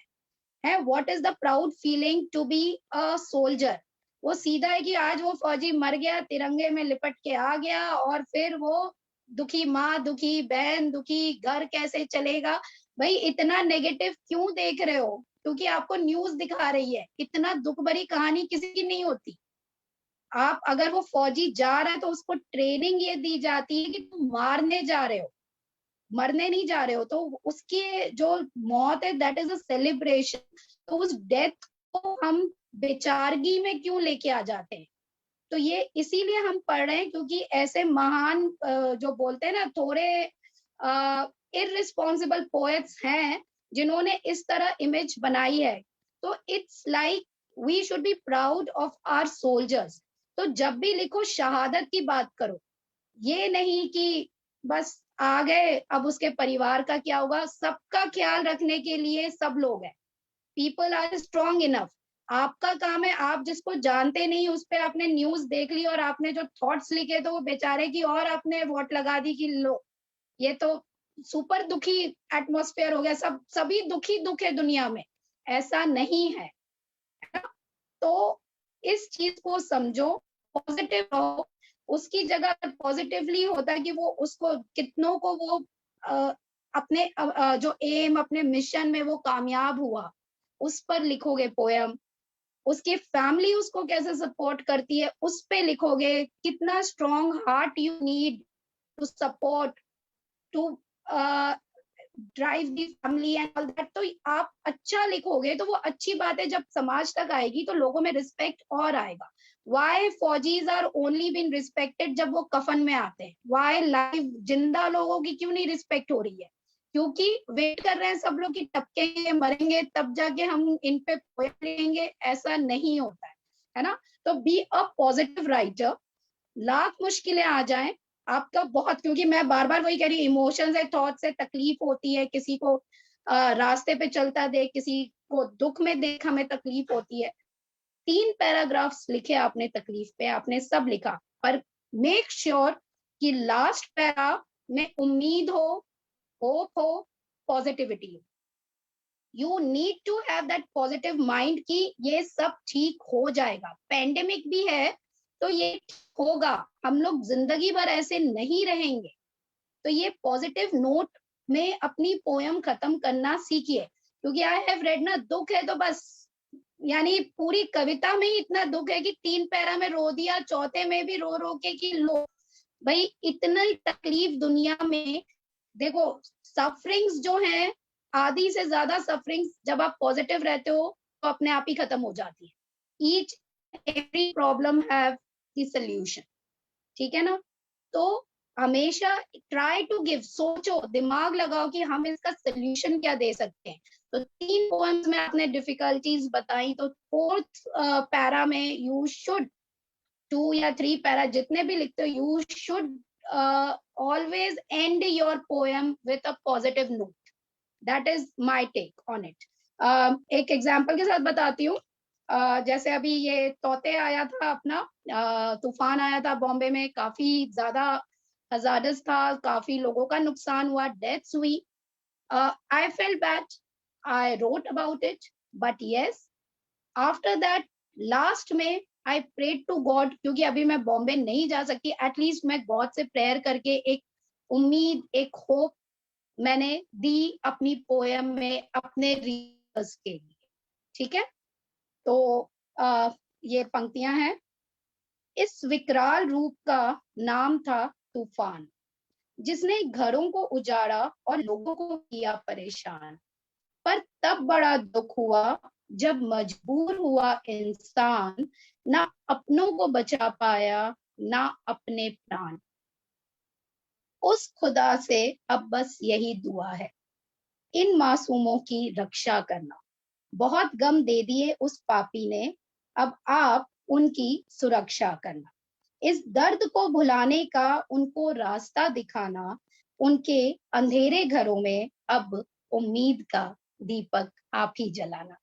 What is the proud feeling to be a soldier. वो सीधा है कि आज वो फौजी मर गया, तिरंगे में लिपट के आ गया, और फिर वो दुखी माँ, दुखी बहन, दुखी घर कैसे चलेगा। भाई इतना नेगेटिव क्यों देख रहे हो? क्योंकि आपको न्यूज दिखा रही है। इतना दुख भरी कहानी किसी की नहीं होती। आप अगर वो फौजी जा रहा है तो उसको ट्रेनिंग ये दी जाती है कि तुम मारने जा रहे हो, मरने नहीं जा रहे हो। तो उसकी जो मौत है दैट इज अ सेलिब्रेशन। तो उस डेथ को हम बेचारगी में क्यों लेके आ जाते हैं? तो ये इसीलिए हम पढ़ रहे हैं क्योंकि ऐसे महान जो बोलते हैं ना, थोड़े इररिस्पॉन्सिबल पोएट्स हैं जिन्होंने इस तरह इमेज बनाई है। तो it's like we should be proud of our soldiers. तो जब भी लिखो शहादत की बात करो, ये नहीं कि बस आ गए अब उसके परिवार का क्या होगा। सबका ख्याल रखने के लिए सब लोग हैं। People are strong enough. आपका काम है, आप जिसको जानते नहीं उस पर आपने न्यूज देख ली और आपने जो थॉट्स लिखे तो वो बेचारे की और आपने वोट लगा दी कि लो, ये तो सुपर दुखी एटमॉस्फेयर हो गया, सभी दुखी दुख है दुनिया में। ऐसा नहीं है ना? तो इस चीज को समझो, पॉजिटिव रहो। उसकी जगह पॉजिटिवली होता है कि वो उसको कितनों को वो अपने जो एम अपने मिशन में वो कामयाब हुआ, उस पर लिखोगे पोयम। उसकी फैमिली उसको कैसे सपोर्ट करती है उस पे लिखोगे। कितना strong heart you need to support, to drive the family and all that. तो आप अच्छा लिखोगे तो वो अच्छी बात है, जब समाज तक आएगी तो लोगों में रिस्पेक्ट और आएगा। वाई फौजीज आर ओनली बीन रिस्पेक्टेड जब वो कफन में आते हैं, वाई लाइव जिंदा लोगों की क्यों नहीं रिस्पेक्ट हो रही है? क्योंकि वेट कर रहे हैं सब लोग कि टपकेंगे मरेंगे तब जाके हम इन पे पोएम लिखेंगे। ऐसा नहीं होता है ना? तो be a positive writer. Lakh मुश्किलें आ जाएं आपका बहुत, क्योंकि मैं बार बार वही कह रही हूँ, इमोशंस है, थॉट से तकलीफ होती है, किसी को रास्ते पे चलता देख, किसी को दुख में देख हमें तकलीफ होती है। 3 पैराग्राफ्स लिखे आपने तकलीफ पे, आपने सब लिखा, पर मेक श्योर कि लास्ट पैरा में उम्मीद हो, होप हो, पॉजिटिविटी हो। You need to have that positive mind कि ये सब ठीक हो जाएगा। पेंडेमिक भी है तो ये होगा, हम लोग जिंदगी भर ऐसे नहीं रहेंगे। तो ये पॉजिटिव नोट में अपनी पोयम खत्म करना सीखिए। क्योंकि आई हैव रेड ना, दुख है तो बस, यानी पूरी कविता में ही इतना दुख है कि 3 पैरा में रो दिया, चौथे में भी रो रो के कि लो भाई, इतनी तकलीफ दुनिया में। देखो सफरिंग्स जो है, आधी से ज्यादा सफरिंग्स जब आप पॉजिटिव रहते हो तो अपने आप ही खत्म हो जाती है। Each every problem have the solution, ठीक है ना? तो हमेशा ट्राई टू गिव, सोचो, दिमाग लगाओ कि हम इसका सोल्यूशन क्या दे सकते हैं। तो 3 पोएम्स में आपने डिफिकल्टीज बताई, तो 4th पैरा में यू शुड 2 या 3 पैरा जितने भी लिखते हो, you should always end your poem with a positive note. That is my take on it. एक एग्जाम्पल के साथ बताती हूँ। जैसे अभी ये तोते आया था अपना, तूफान आया था बॉम्बे में, काफी ज्यादा हजार्डस था, काफी लोगों का नुकसान हुआ, डेथ्स हुई। I felt bad, I wrote about it, but yes after that last में आई प्रेड टू गॉड, क्योंकि अभी मैं बॉम्बे नहीं जा सकती, एटलीस्ट मैं गॉड से प्रेयर करके एक उम्मीद, एक होप मैंने दी अपनी पोएम में अपने रीडर्स के लिए। ठीक है, तो ये पंक्तियां हैं। इस विकराल रूप का नाम था तूफान, जिसने घरों को उजाड़ा और लोगों को किया परेशान। पर तब बड़ा दुख हुआ जब मजबूर हुआ इंसान, ना अपनों को बचा पाया ना अपने प्राण। उस खुदा से अब बस यही दुआ है, इन मासूमों की रक्षा करना। बहुत गम दे दिए उस पापी ने, अब आप उनकी सुरक्षा करना। इस दर्द को भुलाने का उनको रास्ता दिखाना, उनके अंधेरे घरों में अब उम्मीद का दीपक आप ही जलाना।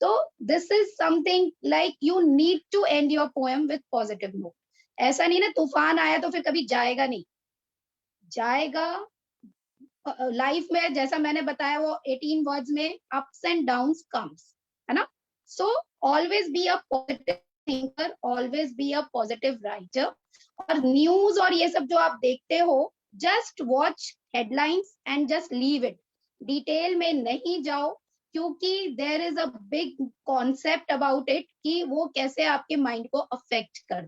तो this is something like you need to end your poem with positive note. ऐसा नहीं ना तूफान आया तो फिर कभी जाएगा नहीं, जाएगा। लाइफ में जैसा मैंने बताया वो 18 वर्ड्स में अप्स एंड डाउन्स कम्स, है ना? So always be a positive thinker, always be a positive writer. और न्यूज और ये सब जो आप देखते हो, just watch headlines and just leave it, detail में नहीं जाओ, क्योंकि there is a big concept about it कि वो कैसे आपके माइंड को अफेक्ट कर।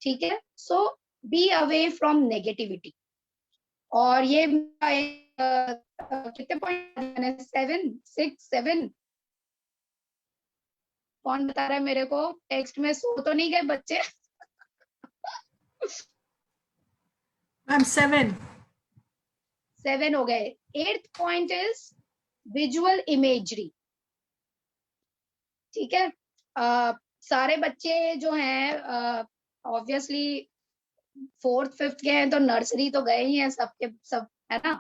ठीक है, सो बी अवे फ्रॉम नेगेटिविटी। और ये कितने पॉइंट मैंने 7 6 7, कौन बता रहा है मेरे को? टेक्स्ट में सो तो नहीं गए बच्चे? मैम 7 7 हो गए। 8th point is visual imagery. ठीक है, सारे बच्चे जो हैं ऑब्वियसली 4th 5th के हैं, तो नर्सरी तो गए ही हैं सबके सब, है ना?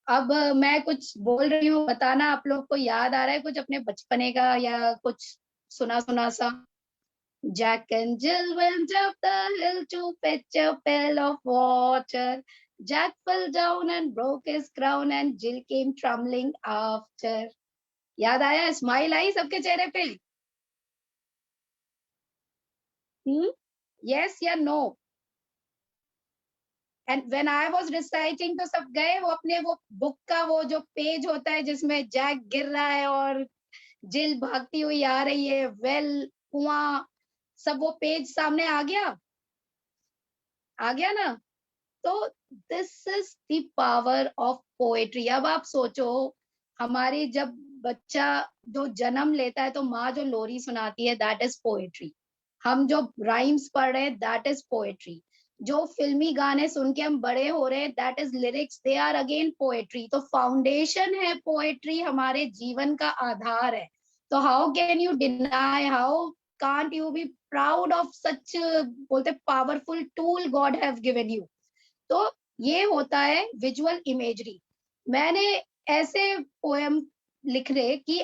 अब मैं कुछ बोल रही हूँ, बताना आप लोग को याद आ रहा है कुछ अपने बचपने का या कुछ सुना सुना सा। Jack and Jill went up the hill to fetch a pail of water. Jack fell down and broke his crown and Jill came trembling after. याद आया? स्माइल आई सबके चेहरे पे? यस या no? And when I was reciting तो सब गए, वो अपने वो बुक का वो जो पेज होता है जिसमें जैक गिर रहा है और जिल भागती हुई आ रही है, वेल, कुआं, सब वो पेज सामने आ गया ना। तो this is the power of poetry. अब आप सोचो, हमारी जब बच्चा जो जन्म लेता है तो माँ जो लोरी सुनाती है, दैट इज पोएट्री। हम जो राइम्स पढ़ रहे हैं, दैट इज पोएट्री। जो फिल्मी गाने सुन के हम बड़े हो रहे हैं, that is lyrics, they are again poetry. तो फाउंडेशन है पोएट्री, हमारे जीवन का आधार है। तो how can you deny, how can't you be proud of such, बोलते powerful tool God have given you. तो ये होता है विजुअल इमेजरी। मैंने ऐसे पोएम लिख रहे कि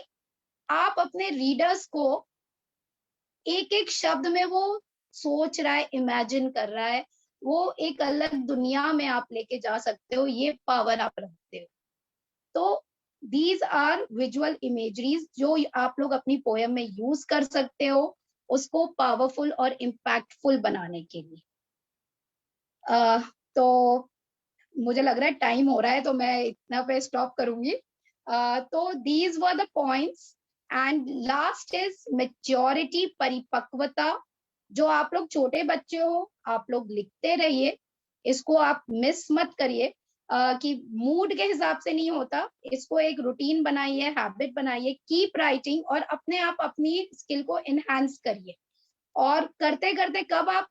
आप अपने रीडर्स को एक एक शब्द में वो सोच रहा है, इमेजिन कर रहा है, वो एक अलग दुनिया में आप लेके जा सकते हो, ये पावर आप रखते हो। तो दीज आर विजुअल इमेजरीज जो आप लोग अपनी पोएम में यूज कर सकते हो, उसको पावरफुल और इम्पैक्टफुल बनाने के लिए। तो मुझे लग रहा है टाइम हो रहा है, तो मैं इतना पे स्टॉप करूंगी। तो these were the points. And last is maturity, परिपक्वता। जो आप लोग छोटे बच्चे हो, आप लोग लिखते रहिए, इसको आप मिस मत करिए कि मूड के हिसाब से नहीं होता। इसको एक रूटीन बनाइए, हैबिट बनाइए, कीप राइटिंग, और अपने आप अपनी स्किल को एनहांस करिए। और करते करते कब आप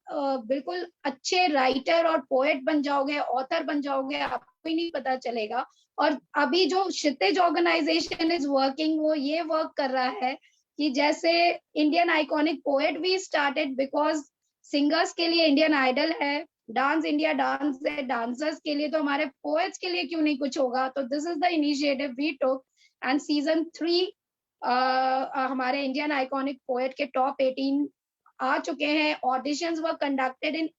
बिल्कुल अच्छे राइटर और पोएट बन जाओगे, ऑथर बन जाओगे, आपको ही नहीं पता चलेगा। और अभी जो क्षितिज ऑर्गेनाइजेशन इज वर्किंग, वो ये वर्क कर रहा है कि जैसे इंडियन आइकॉनिक पोएट भी स्टार्टेड बिकॉज सिंगर्स के लिए इंडियन आइडल है, डांस इंडिया डांस है, डांसर्स के लिए, तो हमारे पोएट्स के लिए क्यों नहीं कुछ होगा। तो this is the initiative we took. And season 3 हमारे इंडियन आइकॉनिक पोएट के टॉप 18 आ चुके हैं। Auditions were conducted in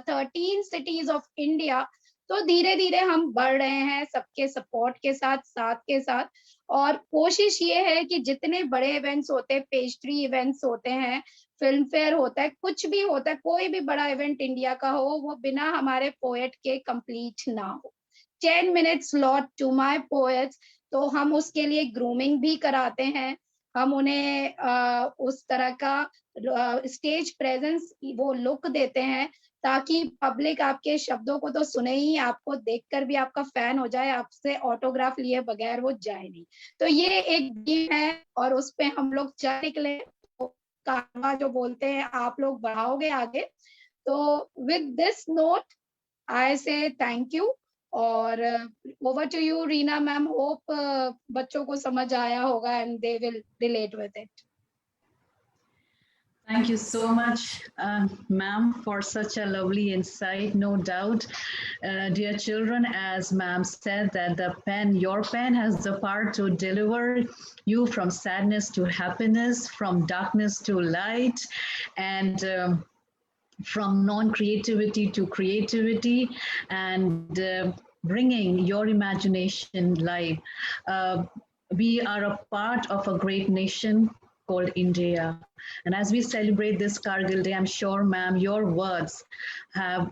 13 cities of India. तो धीरे धीरे हम बढ़ रहे हैं, सबके सपोर्ट के साथ, साथ के साथ। और कोशिश ये है कि जितने बड़े इवेंट्स होते हैं, पेस्ट्री इवेंट्स होते हैं, फिल्म फेयर होता है, कुछ भी होता है, कोई भी बड़ा इवेंट इंडिया का हो, वो बिना हमारे पोएट के कंप्लीट ना हो। 10 minutes slot to my poets. तो हम उसके लिए ग्रूमिंग भी कराते हैं, हम उन्हें उस तरह का स्टेज प्रेजेंस, वो लुक देते हैं, ताकि पब्लिक आपके शब्दों को तो सुने ही, आपको देखकर भी आपका फैन हो जाए, आपसे ऑटोग्राफ लिए बगैर वो जाए नहीं। तो ये एक गेम है और उस पे हम लोग चल निकले। तो कारवा जो बोलते हैं, आप लोग बढ़ाओगे आगे। तो with this note I say thank you, और over to you Reena ma'am. Hope बच्चों को समझ आया होगा and they will relate with it. Thank you so much, ma'am, for such a lovely insight. No doubt, dear children, as ma'am said, that the pen, your pen has the power to deliver you from sadness to happiness, from darkness to light, and from non-creativity to creativity, and bringing your imagination live. We are a part of a great nation called India. And as we celebrate this Kargil Day, I'm sure, ma'am, your words have,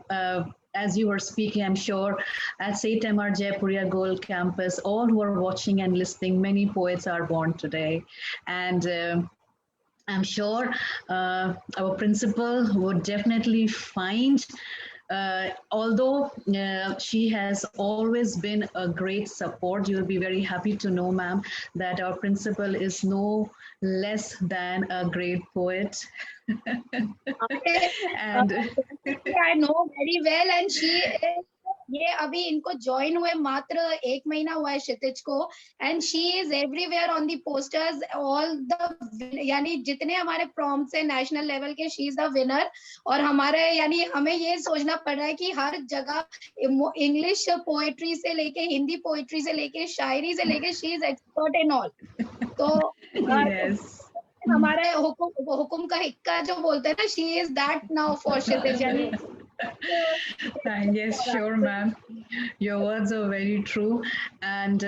as you were speaking, I'm sure at St. M.R. Jaipuria Gold Campus, all who are watching and listening, many poets are born today. And I'm sure our principal would definitely find, although she has always been a great support, you'll be very happy to know, ma'am, that our principal is no less than a great poet. And I know very well, and she is, ये अभी इनको join हुए मात्र 1 महीना हुआ है क्षितिज को, and she is everywhere on the posters, all the, यानी जितने हमारे प्रॉम्प्ट्स है नेशनल लेवल के, शी इज द विनर। और हमारे, यानी हमें ये सोचना पड़ रहा है कि हर जगह इंग्लिश पोएट्री से लेके, हिंदी पोएट्री से लेके, शायरी से लेके, she is expert in all. तो yes. हमारे हुकुम का हिक्का जो बोलते हैं ना, she is that now for Kshitij. यानी yes, sure, ma'am. Your words are very true. And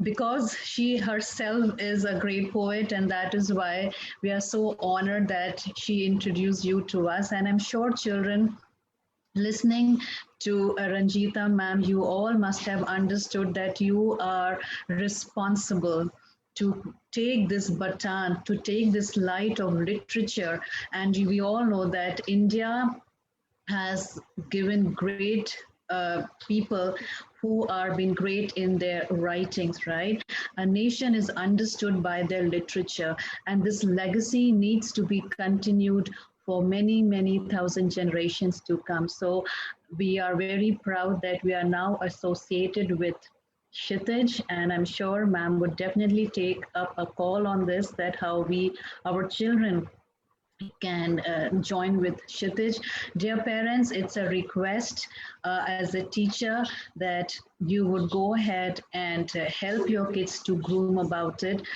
because she herself is a great poet, and that is why we are so honored that she introduced you to us. And I'm sure, children, listening to Ranjita ma'am, you all must have understood that you are responsible to take this baton, to take this light of literature. And we all know that India has given great people who are being great in their writings, right? A nation is understood by their literature, and this legacy needs to be continued for many, many thousand generations to come. So we are very proud that we are now associated with Kshitij, and I'm sure ma'am would definitely take up a call on this, that how our children can join with Kshitij. Dear parents, it's a request as a teacher that you would go ahead and help your kids to groom about it.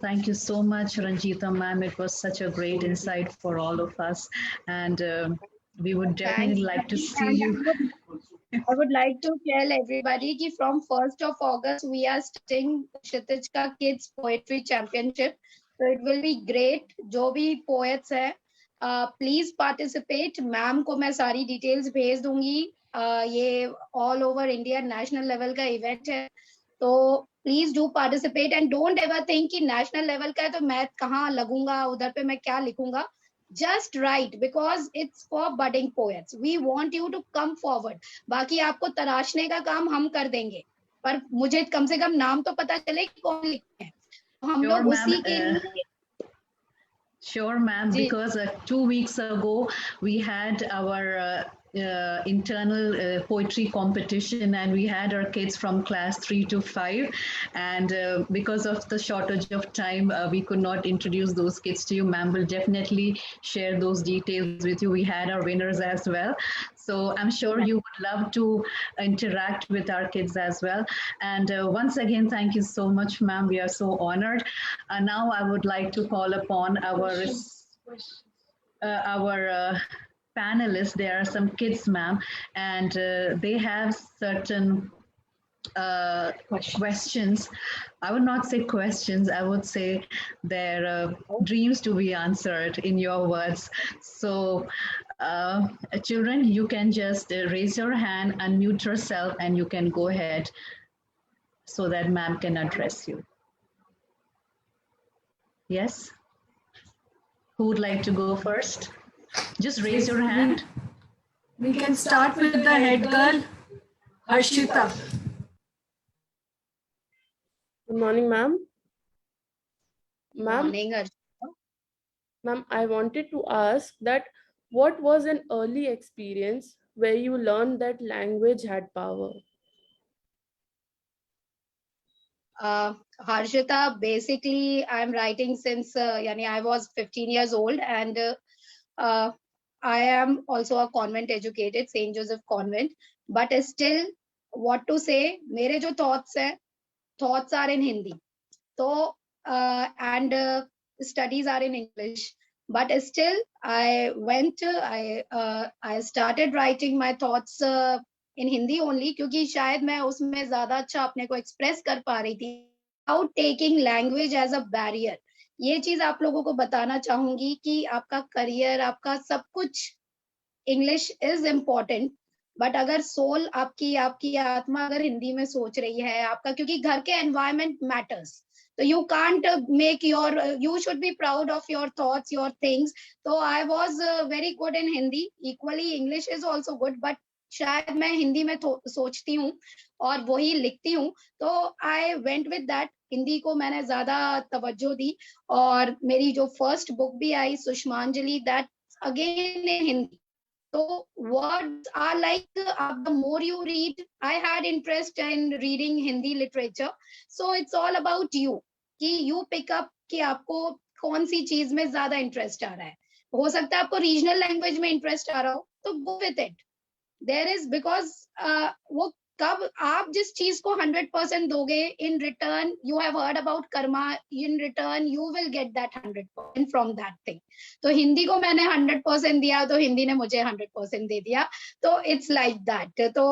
Thank you so much, Ranjita ma'am. It was such a great insight for all of us. And we would definitely Thanks, like to Ravi. see And you. I would like to tell everybody that from 1st of August, we are starting Kshitij Ka Kids Poetry Championship. So it will be great. जो भी poets है, please participate. Ma'am को मैं सारी details भेज दूंगी. ये all over India national level का event है. तो please do participate and don't ever think कि national level का है तो मैं कहाँ लगूंगा, उधर पे मैं क्या लिखूंगा. Just write because it's for budding poets. We want you to come forward. बाकी आपको तराशने का काम हम कर देंगे, पर मुझे कम से कम नाम तो पता चले कि कौन लिखते हैं. हम Sure, लोग ma'am. उसी के लिए. Sure, ma'am, ji. because 2 weeks ago we had our internal poetry competition, and we had our kids from class 3 to 5, and because of the shortage of time we could not introduce those kids to you. Ma'am will definitely share those details with you. We had our winners as well, so I'm sure you would love to interact with our kids as well. And once again, thank you so much, ma'am. We are so honored. Now I would like to call upon our panelists. There are some kids, ma'am, and they have certain questions. I would not say questions, I would say their dreams to be answered in your words. So children, you can just raise your hand, unmute yourself, and you can go ahead so that ma'am can address you. Yes? Who would like to go first? Just raise your hand. We can start with the head girl, Harshita. Good morning, ma'am. Ma'am, Morning, Harshita. ma'am, I wanted to ask that what was an early experience where you learned that language had power? Harshita, basically, I'm writing since yani I was 15 years old, and I am also a convent educated, St. Joseph Convent. But still, what to say? मेरे जो thoughts are in Hindi. So and studies are in English. But still, I started writing my thoughts in Hindi only, क्योंकि शायद मैं उसमें ज़्यादा अच्छा अपने को express कर पा रही थी. Without taking language as a barrier. ये चीज आप लोगों को बताना चाहूंगी कि आपका करियर, आपका सब कुछ इंग्लिश इज इम्पोर्टेंट, बट अगर सोल आपकी आत्मा अगर हिंदी में सोच रही है आपका, क्योंकि घर के एनवायरनमेंट मैटर्स, तो you can't make you should be proud of your thoughts, your things. So I was very good in Hindi. Equally English is also good, but शायद मैं हिंदी में सोचती हूँ और वही लिखती हूँ, तो आई वेंट विद दैट. हिंदी को मैंने ज्यादा तवज्जो दी, और मेरी जो फर्स्ट बुक भी आई Sushmanjali, that again in Hindi. So words are like the more you read, I had interest in reading Hindi literature. So it's all about you, कि you pick up कि आपको कौन सी चीज में ज्यादा इंटरेस्ट आ रहा है. हो सकता है आपको रीजनल लैंग्वेज में इंटरेस्ट आ रहा हो, तो go with it. There is because वो कब आप जिस चीज को 100% दोगे, in return you have heard about karma, in return you will get that 100% from that thing. तो हिंदी को मैंने 100% दिया, तो हिंदी ने मुझे 100% दे दिया. तो इट्स लाइक दैट. तो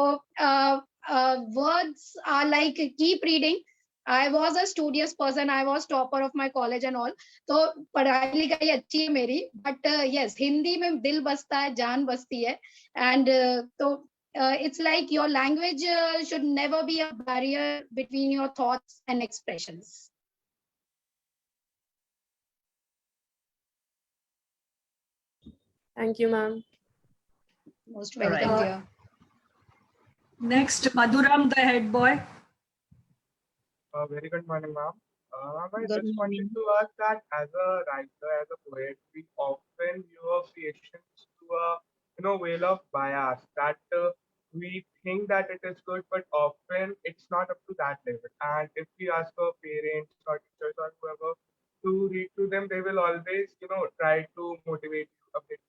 words are like keep reading. I was a studious person. I was topper of my college and all. तो पढ़ाई लिखाई अच्छी है मेरी. But yes, हिंदी में दिल बसता है, जान बसती है. And तो it's like your language should never be a barrier between your thoughts and expressions. Thank you, ma'am. Most All right. welcome, dear. Next, Madhuram, the head boy. Very good morning, ma'am. Ma'am, I Good just morning. wanted to ask that as a writer, as a poet, we often view our creations through a veil of bias that we think that it is good, but often it's not up to that level. And if we ask our parents or teachers or whoever to read to them, they will always, try to motivate you a bit,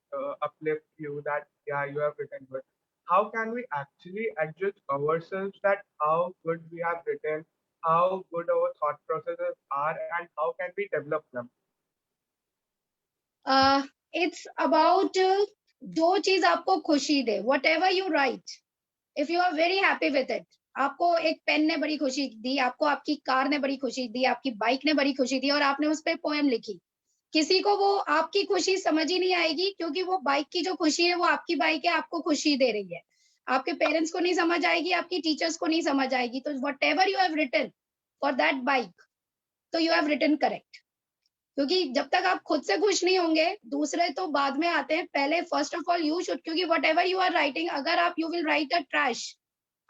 uplift you that yeah, you have written good. How can we actually adjust ourselves that how good we have written, how good our thought processes are, and how can we develop them? It's about जो चीज आपको खुशी दे. Whatever you write, if you are very happy with it, आपको एक pen ने बड़ी खुशी दी, आपको आपकी कार ने बड़ी खुशी दी, आपकी बाइक ने बड़ी खुशी दी और आपने उस पर पोएम लिखी. किसी को वो आपकी खुशी समझ ही नहीं आएगी क्योंकि वो बाइक की जो खुशी है वो आपकी बाइक है, आपको खुशी दे रही है. आपके पेरेंट्स को नहीं समझ आएगी, आपकी टीचर्स को नहीं समझ आएगी. तो whatever you have written for that bike, तो you have written correct. क्योंकि जब तक आप खुद से खुश नहीं होंगे, दूसरे तो बाद में आते हैं. पहले first of all you should, क्योंकि whatever you are writing, अगर आप you will write a trash,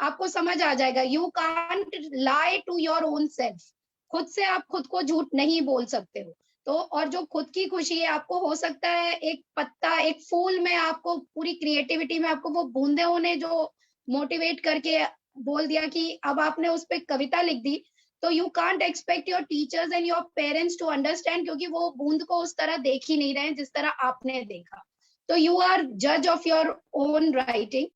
आपको समझ आ जाएगा. You can't lie to your own self. खुद से आप खुद को झूठ नहीं बोल सकते हो. तो और जो खुद की खुशी है, आपको हो सकता है एक पत्ता, एक फूल में आपको पूरी क्रिएटिविटी में आपको वो बूंदे ने जो मोटिवेट करके बोल दिया कि अब आपने उस पर कविता लिख दी, तो you can't expect your teachers and your parents to understand, क्योंकि वो बूंद को उस तरह देख ही नहीं रहे हैं जिस तरह आपने देखा. तो यू आर जज of your own writing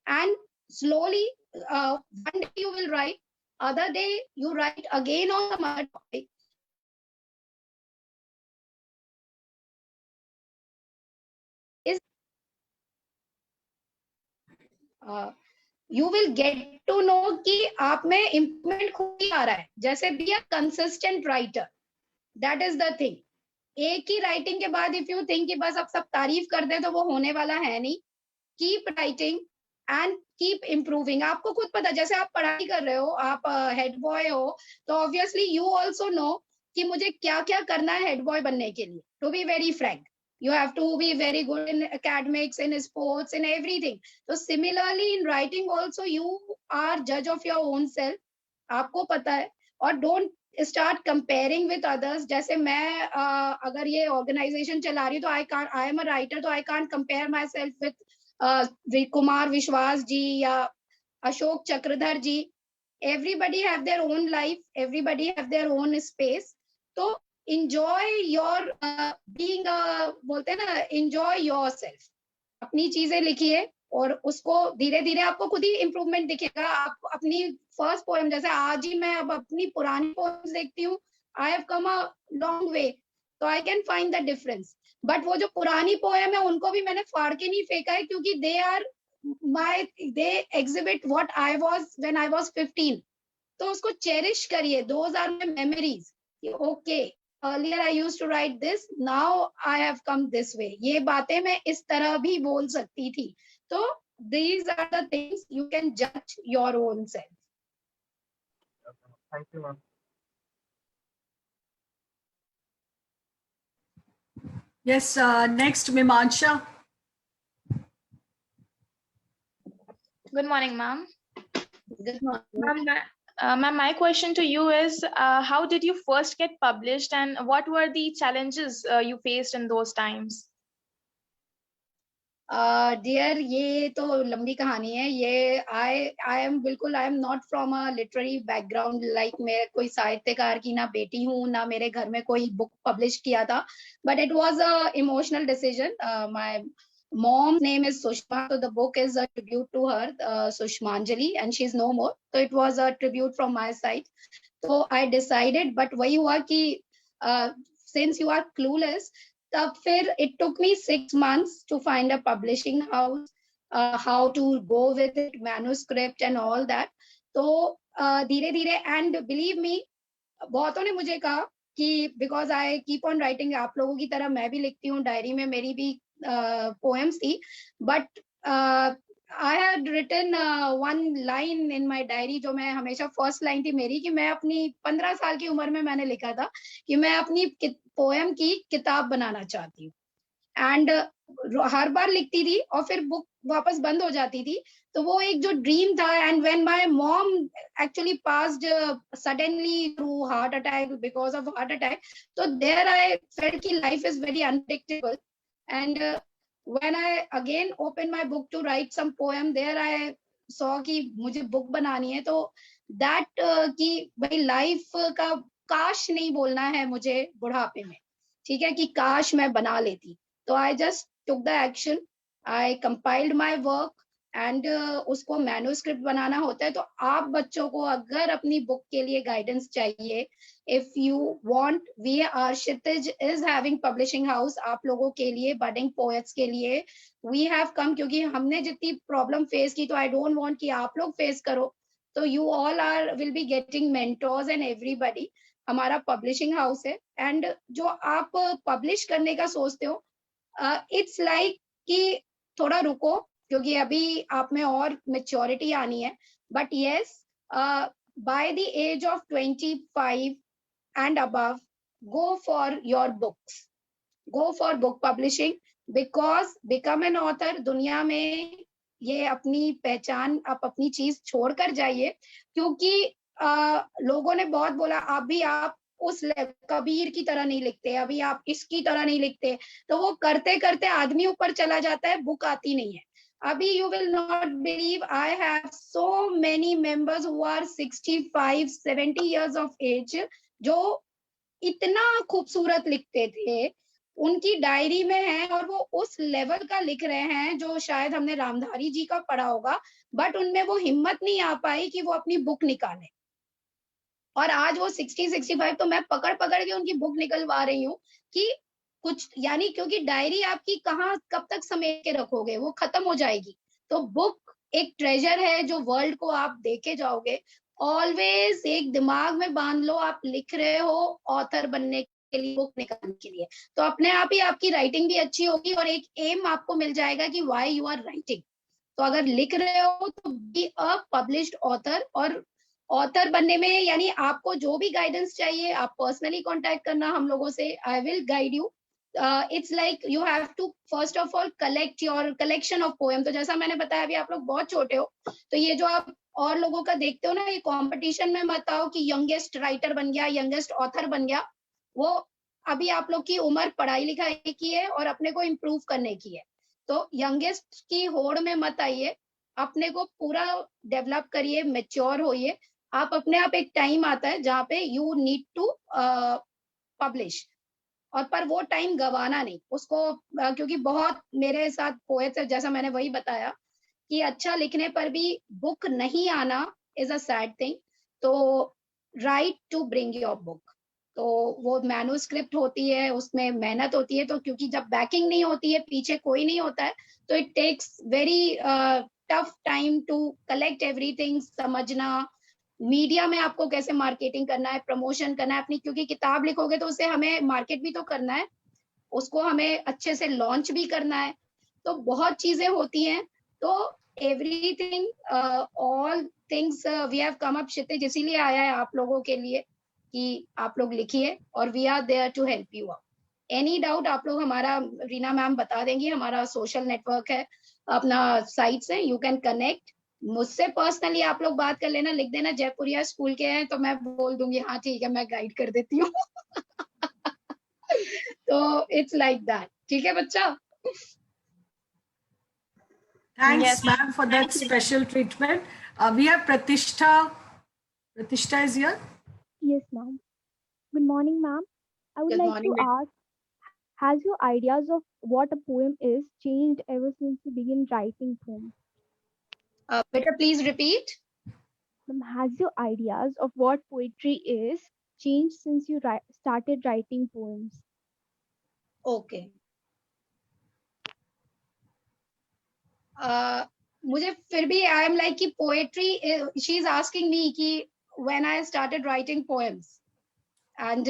and slowly one day you will write, other day you write again on some other topic. You will get to know कि आप में इम्प्रूवमेंट खुद ही आ रहा है. जैसे be a consistent writer, that is the thing. एक ही writing के बाद इफ यू थिंक कि बस अब सब तारीफ कर दे तो वो होने वाला है नहीं. Keep writing and keep improving. आपको खुद पता, जैसे आप पढ़ाई कर रहे हो, आप हेड बॉय हो, तो ऑब्वियसली यू ऑल्सो नो कि मुझे क्या क्या करना है हेड बॉय बनने के लिए. To be very frank, you have to be very good in academics, in sports, in everything. So similarly in writing also you are judge of your own self. आपको पता है. और don't start comparing with others. जैसे मैं अगर ये organization चला रही हूँ तो I am a writer, तो I can't compare myself with Kumar विश्वास जी या अशोक चक्रधर जी. Everybody have their own life, everybody have their own space. तो enjoy your being बोलते हैं ना, enjoy yourself. अपनी चीजें लिखिए और उसको धीरे धीरे आपको खुद ही इम्प्रूवमेंट दिखेगा. आप अपनी फर्स्ट पोएम, जैसे आज ही मैं अब अपनी पुरानी पोएम्स देखती हूँ, I have come a long way, तो I can find the difference. But वो जो पुरानी पोएम है उनको भी मैंने फाड़ के नहीं फेंका है, क्योंकि they exhibit what I was when I was 15. तो उसको चेरिश करिए. Those are my memories. Okay, earlier I used to write this, now I have come this way. ये बातें मैं इस तरह भी बोल सकती थी. तो these are the things you can judge your own self. Thank you, ma'am. Yes, next, Mimansha. Good morning, ma'am. Good morning. Ma'am, my question to you is, how did you first get published and what were the challenges you faced in those times? Dear, ये तो लंबी कहानी है. ये I am not from a literary background. Like मैं कोई साहित्यकार की ना बेटी हूँ, ना मेरे घर में कोई book publish किया था. But it was a emotional decision. My mom's name is Sushma, so the book is a tribute to her, Sushmanjali, and she's no more. So it was a tribute from my side. So I decided, but वही हुआ कि since you are clueless, तब फिर it took me 6 months to find a publishing house, how to go with it, manuscript and all that. तो धीरे धीरे, and believe me, बहुतों ने मुझे कहा कि because I keep on writing, आप लोगों की तरह मैं भी लिखती हूँ, डायरी में मेरी भी पोएम्स थी, but I had written one line in my diary, जो मैं हमेशा फर्स्ट लाइन थी मेरी, कि मैं अपनी 15 साल की उम्र में मैंने लिखा था कि मैं अपनी पोएम की किताब बनाना चाहती हूँ। एंड हर बार लिखती थी और फिर बुक वापस बंद हो जाती थी, तो वो एक जो ड्रीम था। And when my mom actually passed suddenly through heart attack, because of heart attack, तो देयर आई फेल्ट कि life is very unpredictable. And when I again open my book to write some poem, there I saw कि मुझे book बनानी है। तो that कि भाई life का काश नहीं बोलना है मुझे बुढ़ापे में, ठीक है, कि काश मैं बना लेती। तो I just took the action, I compiled my work and उसको मैन्युस्क्रिप्ट बनाना होता है। तो आप बच्चों को अगर अपनी बुक के लिए गाइडेंस चाहिए, if you want, we are Kshitij is having publishing house आप लोगों के लिए, बडिंग पोएट्स के लिए वी हैव कम, क्योंकि हमने जितनी प्रॉब्लम फेस की, तो आई डोंट वांट कि आप लोग फेस करो। तो you all are will be getting mentors and everybody. हमारा पब्लिशिंग हाउस है, एंड जो आप पब्लिश करने का सोचते हो, इट्स लाइक कि थोड़ा रुको, क्योंकि अभी आप में और मेच्योरिटी आनी है। But yes, by the age of 25 and above, go for your books, go for book publishing, because become an author. दुनिया में ये अपनी पहचान, आप अपनी चीज छोड़कर जाइए, क्योंकि लोगों ने बहुत बोला अभी आप उस कबीर की तरह नहीं लिखते, अभी आप इसकी तरह नहीं लिखते, तो वो करते करते आदमी ऊपर चला जाता है, बुक आती नहीं है। अभी you will not believe, I have so many members who are 65-70 years of age, जो इतना खूबसूरत लिखते थे, उनकी डायरी में है, और वो उस लेवल का लिख रहे हैं जो शायद हमने रामधारी जी का पढ़ा होगा, बट उनमें वो हिम्मत नहीं आ पाई कि वो अपनी बुक निकाले। और आज वो 60-65, तो मैं पकड़ पकड़ के उनकी बुक निकलवा रही हूँ कि कुछ, यानी क्योंकि डायरी आपकी कहाँ कब तक समेट के रखोगे, वो खत्म हो जाएगी। तो बुक एक ट्रेजर है जो वर्ल्ड को आप देके जाओगे। ऑलवेज एक दिमाग में बांध लो, आप लिख रहे हो ऑथर बनने के लिए, बुक निकालने के लिए, तो अपने आप ही आपकी राइटिंग भी अच्छी होगी, और एक एम आपको मिल जाएगा कि व्हाई यू आर राइटिंग। तो अगर लिख रहे हो तो बी अ पब्लिश्ड ऑथर। और ऑथर बनने में, यानी आपको जो भी गाइडेंस चाहिए, आप पर्सनली कांटेक्ट करना हम लोगों से, I will guide you. It's like you have to first of all collect your collection of poem. तो जैसा मैंने बताया, अभी आप लोग बहुत छोटे हो, तो ये जो आप और लोगों का देखते हो ना, ये कंपटीशन में मत आओ कि यंगेस्ट राइटर बन गया, यंगेस्ट ऑथर बन गया। वो अभी आप लोग की उम्र पढ़ाई लिखाई की है और अपने को इम्प्रूव करने की है। तो यंगेस्ट की होड़ में मत आइए, अपने को पूरा डेवलप करिए, मेच्योर होइए। आप अपने आप, एक टाइम आता है जहाँ पे यू नीड टू पब्लिश, और पर वो टाइम गवाना नहीं उसको, क्योंकि बहुत मेरे साथ पोएट्स है, जैसा मैंने वही बताया कि अच्छा लिखने पर भी बुक नहीं आना इज अ सैड थिंग। तो write to bring your book, तो वो मैन्युस्क्रिप्ट होती है, उसमें मेहनत होती है। तो क्योंकि जब बैकिंग नहीं होती है, पीछे कोई नहीं होता है, तो it takes very tough time to collect everything, समझना मीडिया में आपको कैसे मार्केटिंग करना है, प्रमोशन करना है अपनी, क्योंकि किताब लिखोगे तो उसे हमें मार्केट भी तो करना है, उसको हमें अच्छे से लॉन्च भी करना है। तो बहुत चीजें होती हैं। तो everything, all things we have come up, Kshitij इसीलिए आया है आप लोगों के लिए कि आप लोग लिखिए, और we are there to help you out. Any doubt आप लोग, हमारा रीना मैम बता देंगी, हमारा सोशल नेटवर्क है, अपना साइट्स है, यू कैन कनेक्ट। मुझसे पर्सनली आप लोग बात कर लेना, लिख देना जयपुरिया स्कूल के हैं, तो मैं बोल दूंगी हाँ ठीक है, मैं गाइड कर देती हूँ। तो इट्स लाइक दैट, ठीक है बच्चा? Thanks, Yes, ma'am, for that special treatment. We have Pratishtha. Pratishtha is here. Yes, ma'am. Good morning, ma'am. I would Good like morning. to ask, has your ideas of what a poem is changed ever since you began writing poems? Better please repeat. Ma'am, has your ideas of what poetry is changed since you started writing poems? Okay. मुझे फिर भी I am like कि poetry, she is asking me कि when I started writing poems, And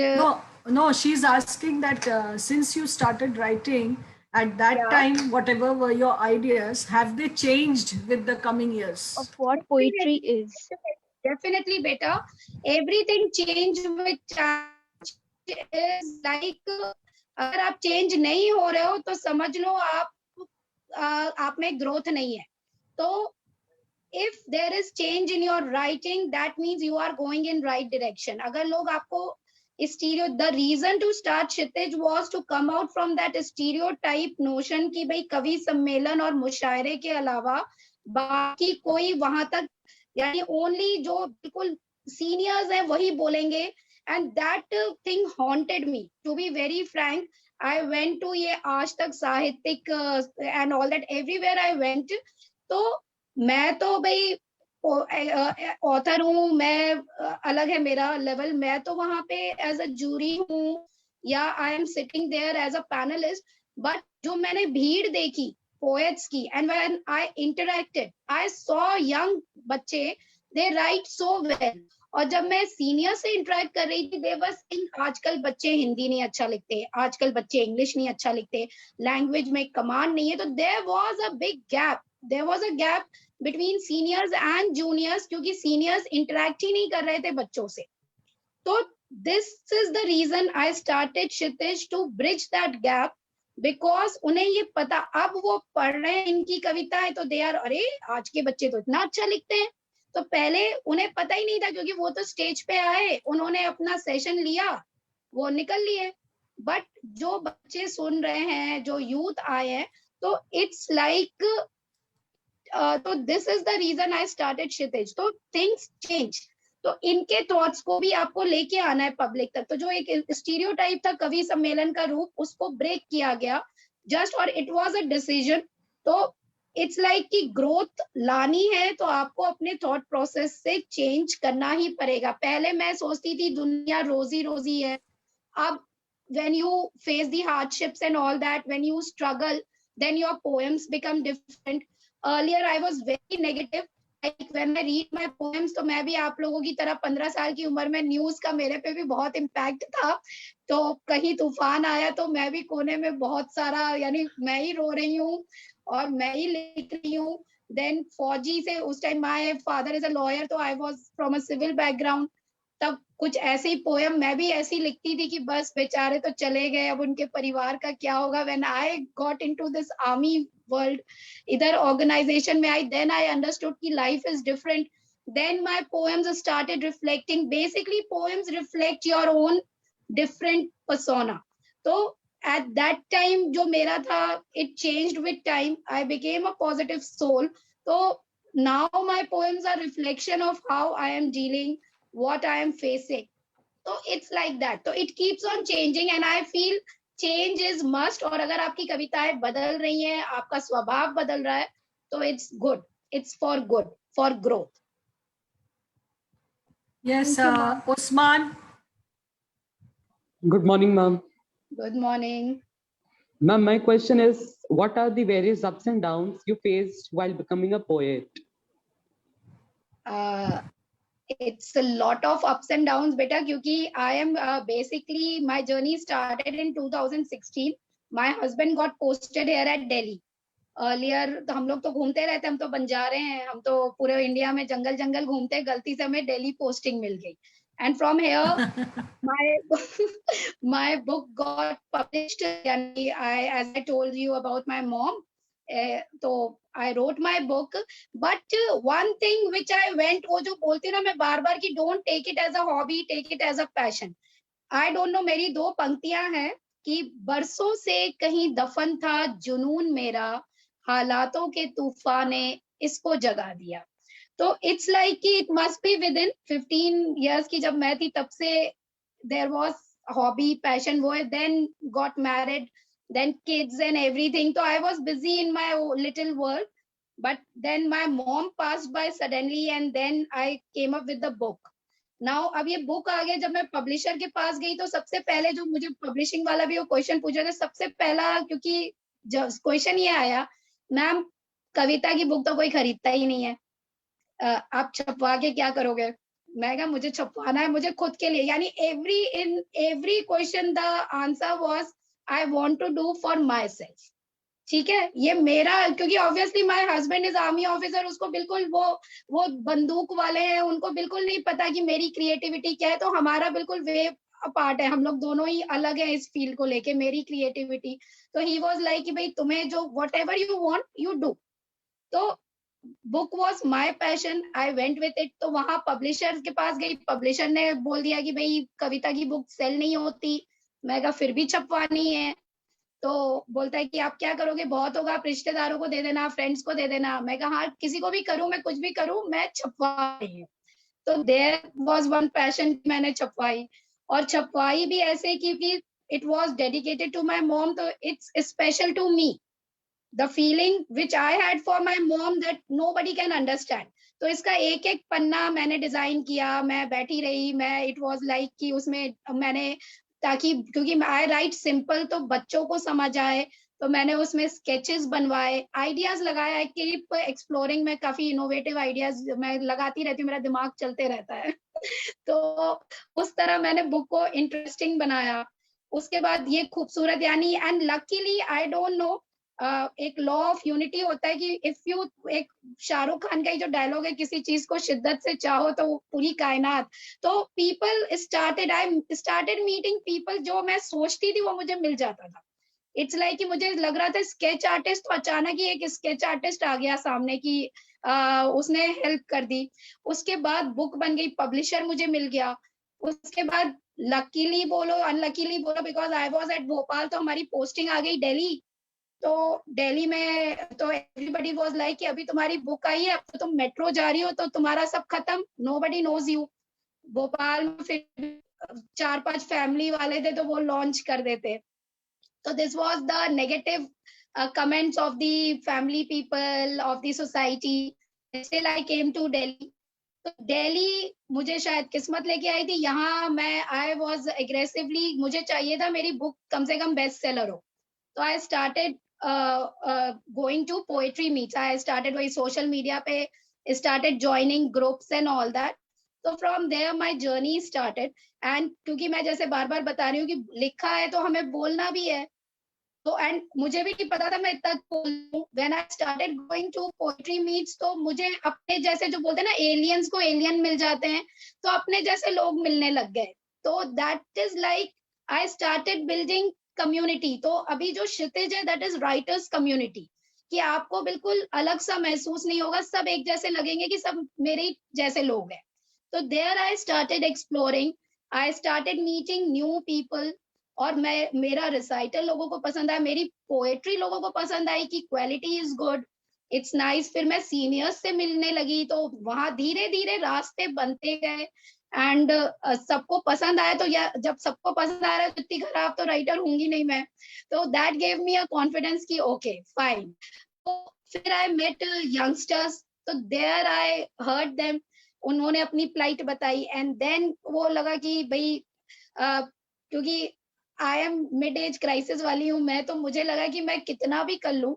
No, she's asking that since you started writing at that Yeah. time, whatever were your ideas, have they changed with the coming years? Of what poetry is. Definitely better. Everything change with time is like अगर आप change नहीं हो रहे हो तो समझ लो आप में ग्रोथ नहीं है. तो if there is change in your writing, that means you are going in right direction. अगर लोग आपको the reason to start Kshitij was to come out from that stereotype notion कि भाई कवि सम्मेलन और मुशायरे के अलावा बाकी कोई वहां तक, यानी ओनली जो बिल्कुल सीनियर्स हैं वही बोलेंगे. And that thing haunted me, to be very frank. I went to ये आज तक साहित्यिक and all that, everywhere I went. तो मैं तो भाई ऑथर हूँ, मैं अलग है मेरा लेवल, मैं तो वहां पे एज अ जूरी हूँ या I am sitting there as a panelist. But जो मैंने भीड़ देखी poets की, and when I interacted, I saw young बच्चे, they write so well. और जब मैं सीनियर से इंटरेक्ट कर रही थी, they were saying आजकल बच्चे हिंदी नहीं अच्छा लिखते, आजकल बच्चे इंग्लिश नहीं अच्छा लिखते, लैंग्वेज में कमांड नहीं है. तो there was a big gap, there was a gap between seniors and juniors, क्योंकि seniors interact ही नहीं कर रहे थे बच्चों से. तो this is the reason I started Kshitij, to bridge that gap. Because उन्हें ये पता, अब वो पढ़ रहे हैं इनकी कविताएं तो दे आर, अरे आज के बच्चे तो इतना अच्छा लिखते हैं. तो पहले उन्हें पता ही नहीं था, क्योंकि वो तो स्टेज पे आए, उन्होंने अपना सेशन लिया, वो निकल लिए. बट जो बच्चे सुन रहे हैं, जो यूथ आए हैं, तो इट्स लाइक, तो this is the reason I started Kshitij. तो थिंग्स चेंज. तो इनके थॉट्स को भी आपको लेके आना है पब्लिक तक. तो जो एक स्टीरियोटाइप था कवि सम्मेलन का रूप, उसको ब्रेक किया गया जस्ट, और इट वाज अ डिसीजन. तो इट्स लाइक कि ग्रोथ लानी है तो आपको अपने थॉट प्रोसेस से चेंज करना ही पड़ेगा. पहले मैं सोचती थी दुनिया रोजी रोजी है. अब when you face the hardships and all that, when you struggle, then your poems become different. Earlier I was very negative. Like when I read my poems, तो मैं भी आप लोगों की तरह 15 साल की उम्र में न्यूज का मेरे पे भी बहुत इम्पैक्ट था. तो कहीं तूफान आया तो मैं भी कोने में बहुत सारा, यानी मैं ही रो रही हूँ और मैं ही लिख रही हूँ. देन फौजी से, उस time my father is a lawyer, तो I was from a civil background. तब कुछ ऐसे ही पोएम मैं भी ऐसी लिखती थी कि बस बेचारे तो चले गए, अब उनके परिवार का क्या होगा. When I got into this army world, इधर ऑर्गेनाइजेशन में आई, देन आई अंडरस्टूड कि life is different. Then my poems started reflecting, basically poems reflect your own different persona. तो at that time जो मेरा था, it changed with time. I became a positive soul. So now my poems are reflection of how I am dealing, what I am facing. So it's like that. So it keeps on changing and I feel change is must. और अगर आपकी कविताएं बदल रही हैं, आपका स्वभाव बदल रहा है, तो it's good. It's for good, for growth. Yes, Osman. Good morning, ma'am. Good morning. Ma'am, my question is, what are the various ups and downs you faced while becoming a poet? It's a lot of ups and downs, beta, क्योंकि I am basically, my journey started in 2016. My husband got posted here at Delhi. Earlier तो हम लोग तो घूमते रहते, हम तो बंजारे हैं, हम तो पूरे इंडिया में जंगल जंगल घूमते, गलती से हमें दिल्ली पोस्टिंग मिल गई. And from here, my book got published. And as I told you about my mom, so I wrote my book. But one thing which I went, वो जो बोलती ना मैं बार बार कि don't take it as a hobby, take it as a passion. I don't know, मेरी 2 पंक्तियां हैं कि बरसों से कहीं दफन था जुनून मेरा, हालातों के तूफान ने इसको जगा दिया. तो इट्स लाइक कि it must be with in 15 years की जब मैं थी, तब से देयर वाज हॉबी, पैशन, वो है. Then got married, then kids and everything. तो I was busy in my little world. But then my mom passed by suddenly and then I came up with the book. Now अब ये book आ गया. जब मैं publisher के पास गई तो सबसे पहले जो मुझे पब्लिशिंग वाला भी वो क्वेश्चन पूछा था, सबसे पहला, क्योंकि क्वेश्चन ये आया, मैम कविता की बुक तो कोई खरीदता ही नहीं है, आप छपवा के क्या करोगे. मैं कहा मुझे छपवाना है मुझे खुद के लिए, यानी every question the answer was I want to do for myself. ठीक है, ये मेरा, क्योंकि obviously my husband is army officer, उसको बिल्कुल वो बंदूक वाले हैं, उनको बिल्कुल नहीं पता कि मेरी क्रिएटिविटी क्या है। तो हमारा बिल्कुल वे अपार्ट है, हम लोग दोनों ही अलग हैं इस फील्ड को लेके, मेरी क्रिएटिविटी। तो ही वाज लाइक कि भाई तुम्हें जो whatever you want you do. तो book was my passion, I went with it. तो वहां पब्लिशर के पास गई, पब्लिशर ने बोल दिया कि भाई कविता की बुक सेल नहीं होती। मैं कहा फिर भी छपवानी है। तो बोलता है कि आप क्या करोगे, बहुत होगा, आप रिश्तेदारों को दे देना, फ्रेंड्स को दे देना। मैं कहा हाँ किसी को भी करूं, मैं कुछ भी करूं, मैं छपवा रही हूँ। तो देयर वाज वन पैशन, मैंने छपवाई। और छपवाई भी ऐसे क्योंकि it was dedicated to my mom, तो it's special to me. The feeling which I had for my mom that nobody can understand. तो इसका एक एक पन्ना मैंने डिजाइन किया, मैं बैठी रही, मैं इट वाज लाइक कि उसमें मैंने, ताकि क्योंकि आई राइट सिंपल तो बच्चों को समझ आए, तो मैंने उसमें स्केचेस बनवाए, आइडियाज लगाया। आई कीप एक्सप्लोरिंग, मैं काफी इनोवेटिव आइडियाज मैं लगाती रहती हूँ, मेरा दिमाग चलते रहता है। तो उस तरह मैंने बुक को इंटरेस्टिंग बनाया। उसके बाद ये खूबसूरत, यानी and luckily I don't know, एक लॉ ऑफ यूनिटी होता है कि इफ यू, एक शाहरुख खान का ही जो डायलॉग है, किसी चीज को शिद्दत से चाहो तो पूरी कायनात। तो पीपल स्टार्टेड, आई स्टार्टेड मीटिंग पीपल, जो मैं सोचती थी वो मुझे मिल जाता था। इट्स लाइक कि मुझे लग रहा था स्केच आर्टिस्ट, तो अचानक ही एक स्केच आर्टिस्ट आ गया सामने की, उसने हेल्प कर दी। उसके बाद बुक बन गई, पब्लिशर मुझे मिल गया। उसके बाद लकीली बोलो अनलकीली बोलो, because I was at Bhopal, तो हमारी पोस्टिंग आ गई दिल्ली। तो दिल्ली में तो एवरीबडी वाज लाइक कि अभी तुम्हारी बुक आई है, अब तो तुम मेट्रो जा रही हो, तो तुम्हारा सब खत्म, नोबडी नोज यू। भोपाल में फिर 4-5 फैमिली वाले थे, तो वो लॉन्च कर देते। तो this was the negative comments of the family people of the society. Still I came to Delhi. तो दिल्ली मुझे शायद किस्मत लेके आई थी। यहाँ मैं आई वाज एग्रेसिवली, मुझे चाहिए था मेरी बुक कम से कम बेस्ट सेलर हो। तो I started going to poetry meets. I started वही social media पे, started joining groups and all that. तो from there my journey started. And क्योंकि मैं जैसे बार बार बता रही हूँ कि लिखा है तो हमें बोलना भी है, तो एंड मुझे भी नहीं पता था मैं इतना बोलूं। When I started going to poetry meets, तो मुझे अपने जैसे, जो बोलते हैं ना एलियंस को एलियन मिल जाते हैं, तो अपने जैसे लोग मिलने लग गए। तो that is like I started building community. तो अभी जो क्षितिज है दैट इज राइटर्स कम्युनिटी, कि आपको बिल्कुल अलग सा महसूस नहीं होगा, सब एक जैसे लगेंगे कि सब मेरे जैसे लोग हैं। तो there I started exploring, I started meeting new people. और मेरा रिसाइटल लोगों को पसंद आया, मेरी पोएट्री लोगों को पसंद आई कि quality is good, it's nice. फिर मैं सीनियर्स से मिलने लगी, तो वहां धीरे धीरे रास्ते बनते गए एंड सबको पसंद आया। तो जब सबको पसंद आ रहा है तो इतनी खराब तो राइटर होंगी नहीं मैं। तो that gave me a confidence कि ओके फाइन। तो फिर आई मेट यंगस्टर्स, तो देयर आई हर्ड देम, उन्होंने अपनी प्लाइट बताई। एंड देन वो लगा कि भाई क्योंकि I am mid age crisis वाली हूँ मैं, तो मुझे लगा कि मैं कितना भी कर लूं,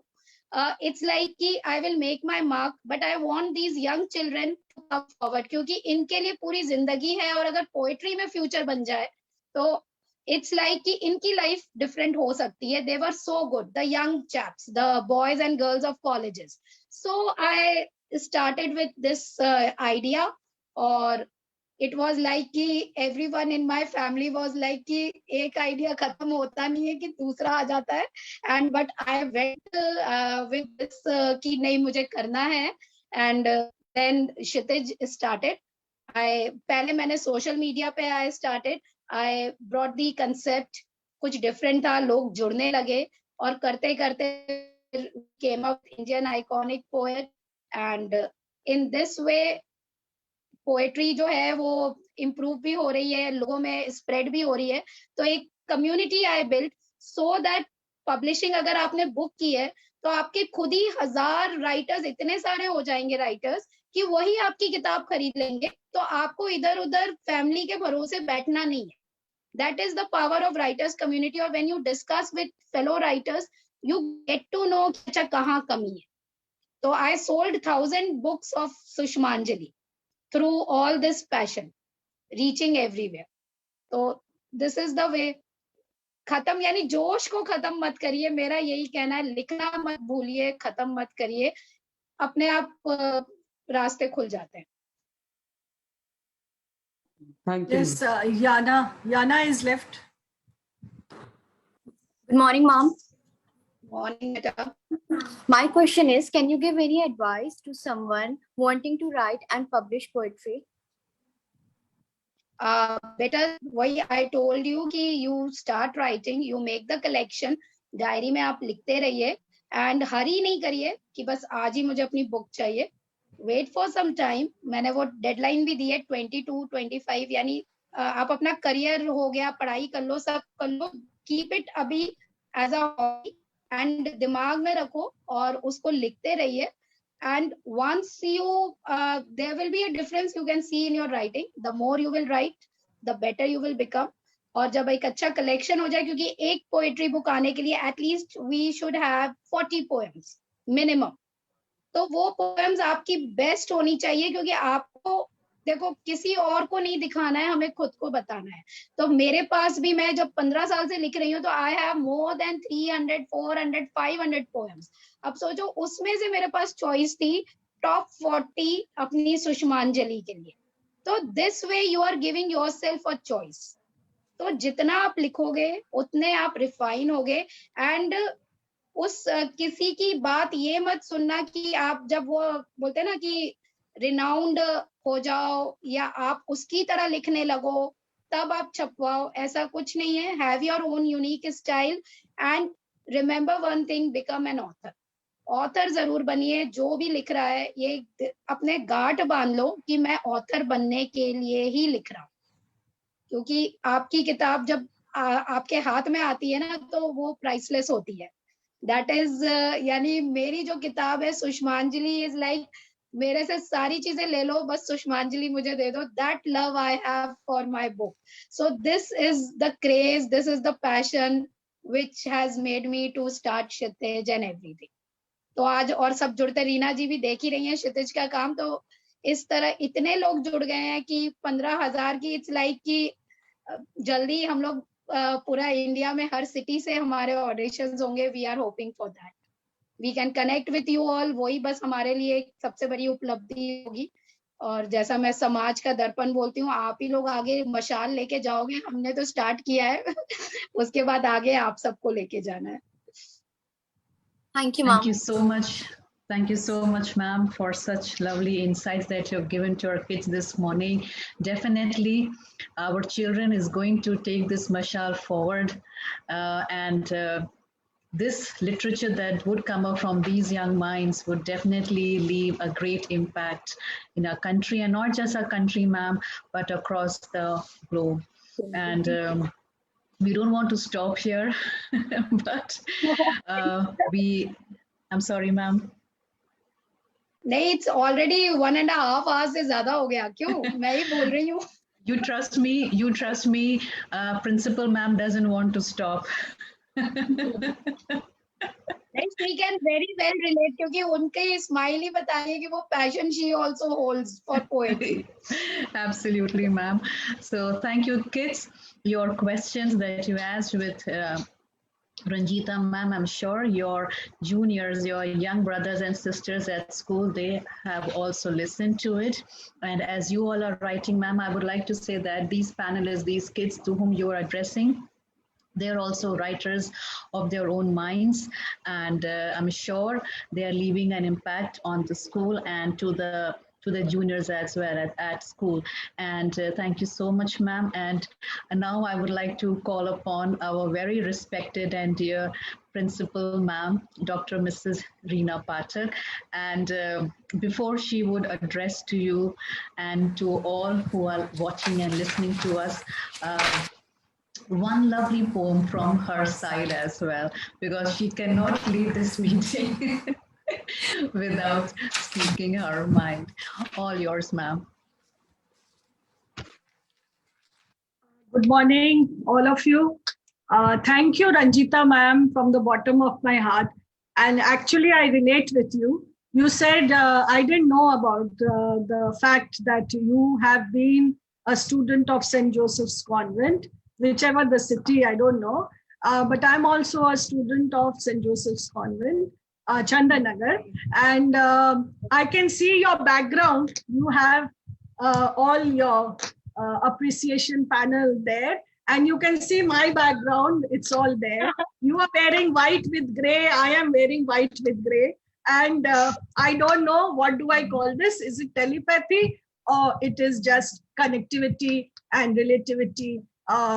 इट्स लाइक कि I will make my mark, but I want these young children to come forward, क्योंकि इनके लिए पूरी जिंदगी है। और अगर पोएट्री में फ्यूचर बन जाए तो इट्स लाइक कि इनकी लाइफ डिफरेंट हो सकती है। They were so good, the young chaps, the boys and girls of colleges. So I started with this idea, और इट वॉज लाइक कि everyone in my family was like कि एक idea खत्म होता नहीं है कि दूसरा आ जाता है। And but I went with this कि नहीं मुझे करना है। And then Kshitij started. पहले मैंने सोशल मीडिया पे I started, I brought the concept, कुछ डिफरेंट था, लोग जुड़ने लगे, और करते करते came out Indian iconic poet. And in this way poetry जो है वो इम्प्रूव भी हो रही है, लोगों में स्प्रेड भी हो रही है। तो एक community I build so that publishing, अगर आपने बुक की है तो आपके खुद ही 1000 राइटर्स, इतने सारे हो जाएंगे राइटर्स कि वही आपकी किताब खरीद लेंगे। तो आपको इधर उधर फैमिली के भरोसे बैठना नहीं है। That is the power of writers community. और when you discuss with fellow writers you get to know अच्छा कहाँ कमी है। तो I sold 1000 books of Sushmanjali through all this passion, reaching everywhere. So this is the way. खत्म यानी जोश को खत्म मत करिए, मेरा यही कहना है. लिखना मत भूलिए, खत्म मत करिए, अपने आप रास्ते खुल जाते हैं. Thank you. Yes, Yana is left. Good morning, ma'am. Morning, beta. My question is, can you give any advice to someone wanting to write and publish poetry? Beta, वही I told you कि you start writing, you make the collection, diary में आप लिखते रहिए, and हरी नहीं करिए कि बस आज ही मुझे अपनी बुक चाहिए. Wait for some time. मैंने वो डेडलाइन भी दी है 22, 25, यानी आप अपना करियर हो गया, पढ़ाई कर लो, सब कर लो, कीप इट अभी एज अ हॉबी एंड दिमाग में रखो और उसको लिखते रहिए. And once you, there will be a difference you can see in your writing. The more you will write, the better you will become. और जब एक अच्छा कलेक्शन हो जाए, क्योंकि एक पोएट्री बुक आने के लिए at least we should have 40 poems minimum. तो वो पोएम्स आपकी बेस्ट होनी चाहिए, क्योंकि आपको देखो किसी और को नहीं दिखाना है, हमें खुद को बताना है. तो मेरे पास भी, मैं जब 15 साल से लिख रही हूँ, तो I have more than 300, 400, 500 poems. अब सोचो, उसमें से मेरे पास चॉइस थी टॉप 40 अपनी सुषमांजलि के लिए. तो this way you are giving yourself a choice. तो जितना आप लिखोगे उतने आप रिफाइन होगे. एंड उस किसी की बात ये मत सुनना कि आप, जब वो बोलते हैं ना कि रिनाउंड हो जाओ या आप उसकी तरह लिखने लगो तब आप छपवाओ, ऐसा कुछ नहीं है. Have your own unique style and remember one thing, become an author. Author जरूर बनिए. जो भी लिख रहा है, ये अपने गांठ बांध लो कि मैं ऑथर बनने के लिए ही लिख रहा हूँ, क्योंकि आपकी किताब जब आपके हाथ में आती है ना, तो वो प्राइसलेस होती है. दैट इज यानी मेरी जो किताब है सुषमांजलि इज लाइक, मेरे से सारी चीजें ले लो, बस सुषमांजलि मुझे दे दो. That love I have for my book. So this is the craze, this is the passion which has made me to start Kshitij and everything. तो आज और सब जुड़ते, रीना जी भी देख ही रही हैं क्षितिज का काम. तो इस तरह इतने लोग जुड़ गए हैं कि 15,000 की, इट्स लाइक कि जल्दी हम लोग पूरा इंडिया में हर सिटी से हमारे ऑडिशंस होंगे. We are hoping for that. We can connect with you all. वही बस हमारे लिए एक सबसे बड़ी उपलब्धि होगी. और जैसा मैं समाज का दर्पण बोलती हूँ, आप ही लोग आगे मशाल लेके जाओगे. हमने तो स्टार्ट किया है उसके बाद आगे आप सबको लेके जाना है. Thank you, ma'am. Thank you so much. Thank you so much, ma'am, for such lovely insights that you have given to our kids this morning. Definitely, our children is going to take this mashal forward, and this literature that would come up from these young minds would definitely leave a great impact in our country, and not just our country, ma'am, but across the globe. And we don't want to stop here, but I'm sorry, ma'am. नहीं, it's already 1.5 hours से ज्यादा हो गया. क्यों? मैं ही बोल रही हूँ. You trust me, principal ma'am doesn't want to stop. She can very well relate, क्योंकि उनके स्माइल ही बताइए कि वो passion she also holds for poetry. Absolutely, ma'am. So thank you, kids. Your questions that you asked with Ranjita, ma'am, I'm sure your juniors, your young brothers and sisters at school, they have also listened to it. And as you all are writing, ma'am, I would like to say that these panelists, these kids to whom you are addressing, they're also writers of their own minds, and I'm sure they are leaving an impact on the school and to the juniors as well at school. And thank you so much, ma'am. And now I would like to call upon our very respected and dear principal, ma'am, Dr. Mrs. Reena Pathak. And before she would address to you and to all who are watching and listening to us, one lovely poem from her side as well, because she cannot leave this meeting without speaking her mind. All yours, ma'am. Good morning, all of you. Thank you, Ranjita ma'am, from the bottom of my heart. And actually, I relate with you you said, I didn't know about the fact that you have been a student of St. Joseph's Convent, whichever the city, I don't know. But I'm also a student of St. Joseph's Convent, Chandanagar. And I can see your background. You have all your appreciation panel there. And you can see my background, it's all there. You are wearing white with gray, I am wearing white with gray. And I don't know, what do I call this? Is it telepathy or it is just connectivity and relativity,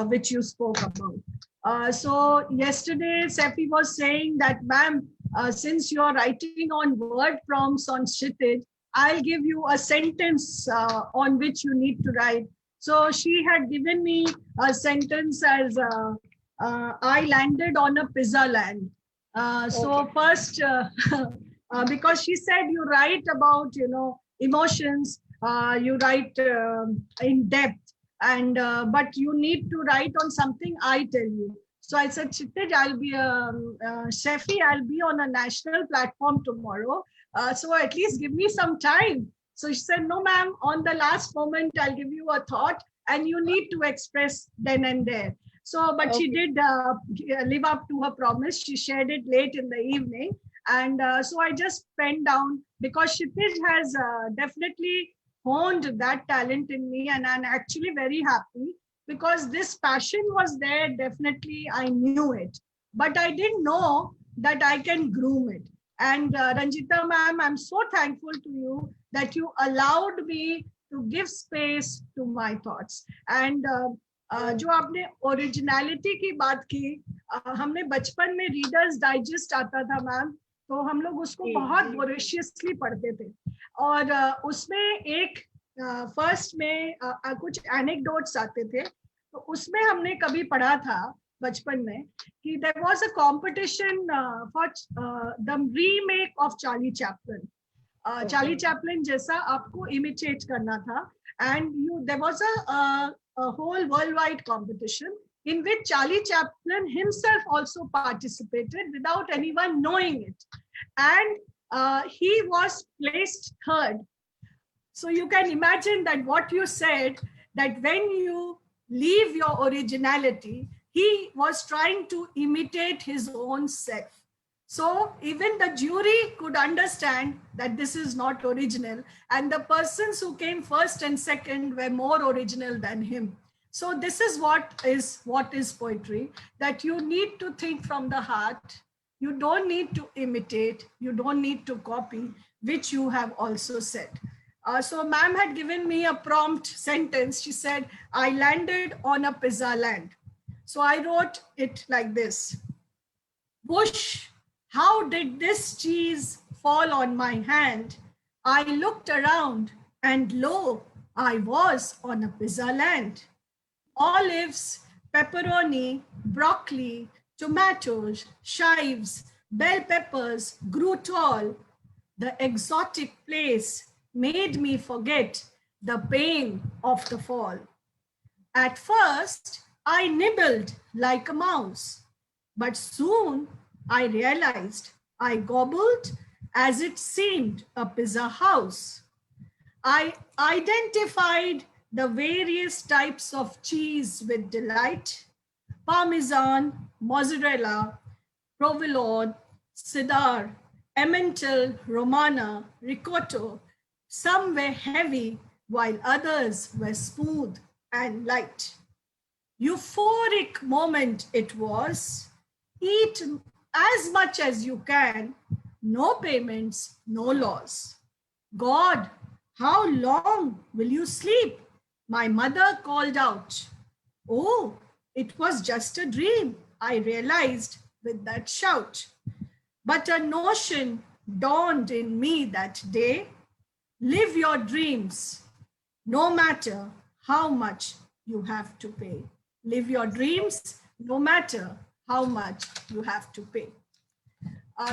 which you spoke about? So yesterday, Seppi was saying that, ma'am, since you're writing on word prompts on Kshitij, I'll give you a sentence on which you need to write. So she had given me a sentence as I landed on a pizza land. So first, because she said you write about, emotions, you write in depth, and but you need to write on something I tell you. So I said, Kshitij, I'll be Seppi, I'll be on a national platform tomorrow. So at least give me some time. So she said, no, ma'am, on the last moment, I'll give you a thought and you need to express then and there. So, but she did live up to her promise. She shared it late in the evening. And so I just penned down, because Kshitij has definitely honed that talent in me. And I'm actually very happy because this passion was there. Definitely, I knew it, but I didn't know that I can groom it. And Ranjita ma'am, I'm so thankful to you that you allowed me to give space to my thoughts. And जो आपने originality की बात की, हमने बचपन में readers digest आता था मैम, तो हम लोग उसको बहुत वोरेशियसली पढ़ते थे. और उसमें एक फर्स्ट में कुछ एनेक्डोट्स आते थे, तो उसमें हमने कभी पढ़ा था बचपन में कि there was a competition for the remake of Charlie Chaplin. Charlie Chaplin जैसा आपको imitate करना था, and there was a whole worldwide competition in which Charlie Chaplin himself also participated without anyone knowing it, and he was placed third. So you can imagine that what you said, that when you leave your originality, he was trying to imitate his own self. So even the jury could understand that this is not original, and the persons who came first and second were more original than him. So this is what is poetry, that you need to think from the heart. You don't need to imitate, you don't need to copy, which you have also said. So ma'am had given me a prompt sentence. She said, I landed on a pizza land. So I wrote it like this. Whoosh, how did this cheese fall on my hand? I looked around and lo, I was on a pizza land. Olives, pepperoni, broccoli, tomatoes, chives, bell peppers grew tall. The exotic place made me forget the pain of the fall. At first, I nibbled like a mouse, but soon I realized I gobbled as it seemed a pizza house. I identified the various types of cheese with delight: Parmesan, mozzarella, provolone, Cheddar, Emmental, Romana, ricotta. Some were heavy, while others were smooth and light. Euphoric moment it was. Eat as much as you can, no payments, no laws. God, how long will you sleep? My mother called out. Oh, it was just a dream, I realized with that shout. But a notion dawned in me that day. Live your dreams, no matter how much you have to pay. Live your dreams, no matter how much you have to pay.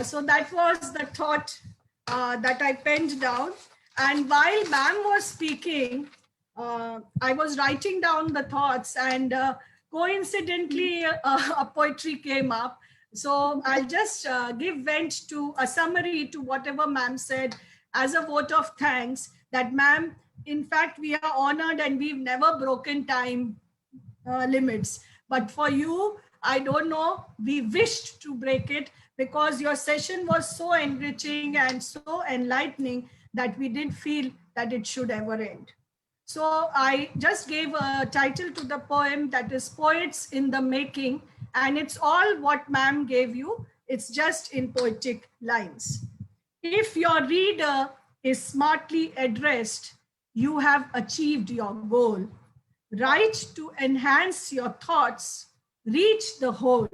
So that was the thought that I penned down. And while ma'am was speaking, I was writing down the thoughts, and coincidentally, a poetry came up So I'll just give vent to a summary to whatever ma'am said as a vote of thanks that ma'am, in fact, we are honored and we've never broken time limits. But for you, I don't know, we wished to break it because your session was so enriching and so enlightening that we did feel that it should ever end. So I just gave a title to the poem, that is Poets in the Making, and it's all what ma'am gave you. It's just in poetic lines. If your reader is smartly addressed, you have achieved your goal. Write to enhance your thoughts, reach the whole.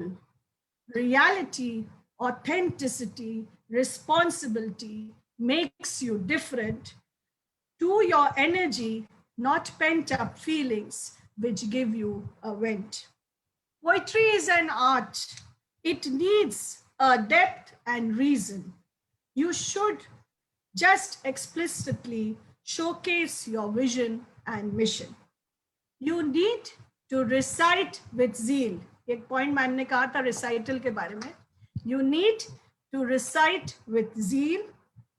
Reality, authenticity, responsibility makes you different. To your energy, not pent up feelings which give you a vent. Poetry is an art. It needs a depth and reason. You should just explicitly showcase your vision and mission. You need to recite with zeal. एक point ma'am ने कहा था recital के बारे में. You need to recite with zeal.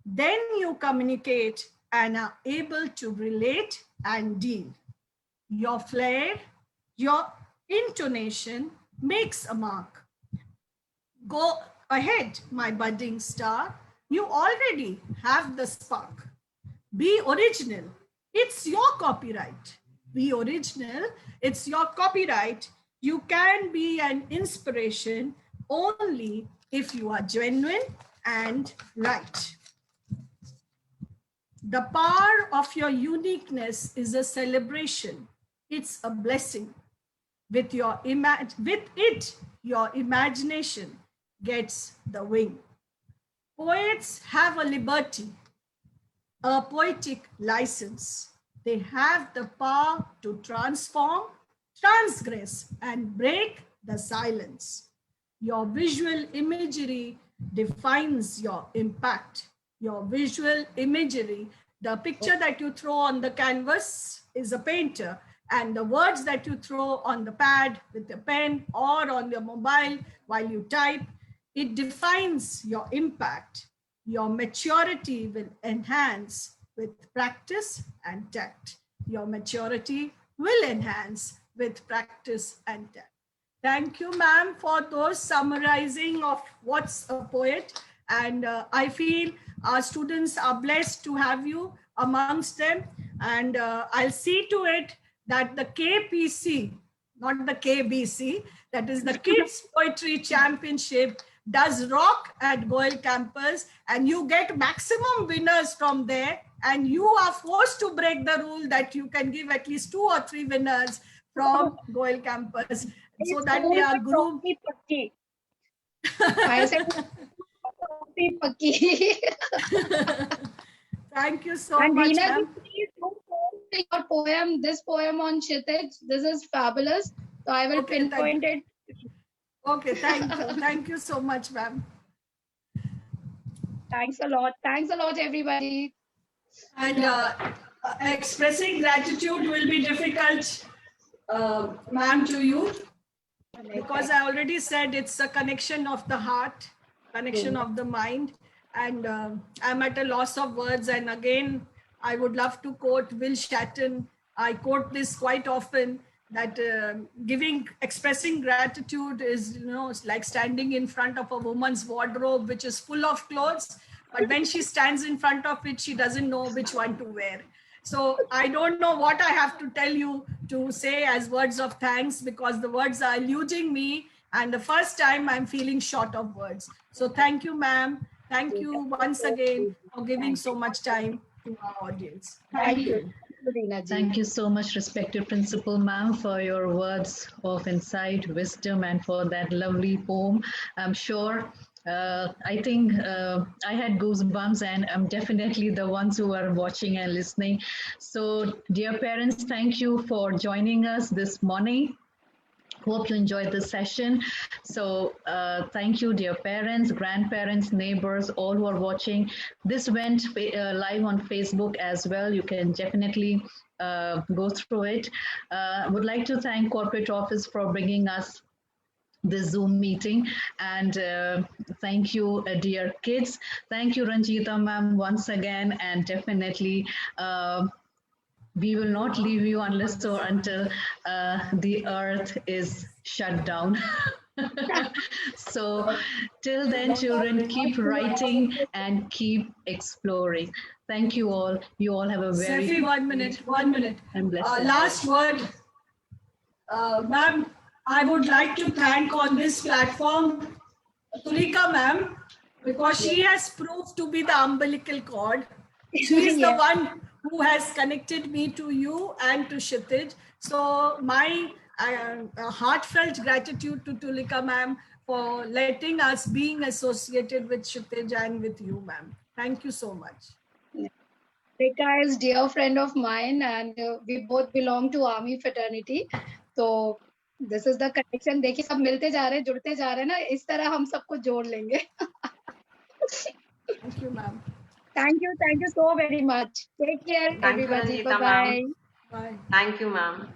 Then you communicate and are able to relate and deal. Your flair, your intonation makes a mark. Go ahead, my budding star. You already have the spark. Be original. It's your copyright. Be original. It's your copyright. You can be an inspiration only if you are genuine and right. The power of your uniqueness is a celebration. It's a blessing. With your your imagination gets the wing. Poets have a liberty, a poetic license. They have the power to transform, transgress, and break the silence. Your visual imagery defines your impact. Your visual imagery, the picture that you throw on the canvas is a painter, and the words that you throw on the pad with a pen or on your mobile while you type, it defines your impact. Your maturity will enhance with practice and tact. Your maturity will enhance with practice and tact. Thank you, ma'am, for those summarizing of what's a poet. And I feel our students are blessed to have you amongst them. And I'll see to it that the KPC, not the KBC, that is the Kids Poetry Championship, does rock at Goel campus, and you get maximum winners from there. And you are forced to break the rule that you can give at least 2 or 3 winners from Goel campus, so that they are grouped. I said, Thank you so and much. Reena, please don't post your poem, this poem on Kshitij. This is fabulous. So I will Okay, pinpoint it. Okay, thank you. Thank you so much, ma'am. Thanks a lot. Thanks a lot, everybody. And expressing gratitude will be difficult, ma'am, to you, because I already said it's a connection of the heart, connection of the mind, and I'm at a loss of words. And again, I would love to quote Will Shatton. I quote this quite often, that expressing gratitude is, it's like standing in front of a woman's wardrobe, which is full of clothes. But when she stands in front of it, she doesn't know which one to wear. So I don't know what I have to tell you to say as words of thanks, because the words are eluding me. And the first time I'm feeling short of words. So thank you, ma'am. Thank you once again for giving so much time to our audience. Thank you. Thank you so much, respected principal ma'am, for your words of insight, wisdom, and for that lovely poem. I'm sure, I think I had goosebumps, and I'm definitely the ones who are watching and listening. So dear parents, thank you for joining us this morning. Hope you enjoyed the session. So thank you, dear parents, grandparents, neighbors, all who are watching. This went live on Facebook as well. You can definitely go through it. Would like to thank Corporate Office for bringing us this Zoom meeting. And thank you, dear kids. Thank you, Ranjita ma'am, once again. And definitely, we will not leave you unless or until the earth is shut down. So till then, children, keep writing and keep exploring. Thank you all. You all have a very Saifi, 1 minute, 1 minute. and blessed Last word. Ma'am, I would like to thank on this platform Tulika ma'am, because she has proved to be the umbilical cord. She is the one who has connected me to you and to Kshitij. So my heartfelt gratitude to Tulika ma'am for letting us being associated with Kshitij and with you, ma'am. Thank you so much. Tulika is dear friend of mine, and we both belong to army fraternity. So this is the connection. देखिए सब मिलते जा रहे हैं, जुड़ते जा रहे हैं ना, इस तरह हम सबको जोड़ लेंगे. Thank you, ma'am. Thank you so very much. Take care, Thank you, everybody. Ranjita Bye-bye. ma'am. Bye. Thank you, ma'am.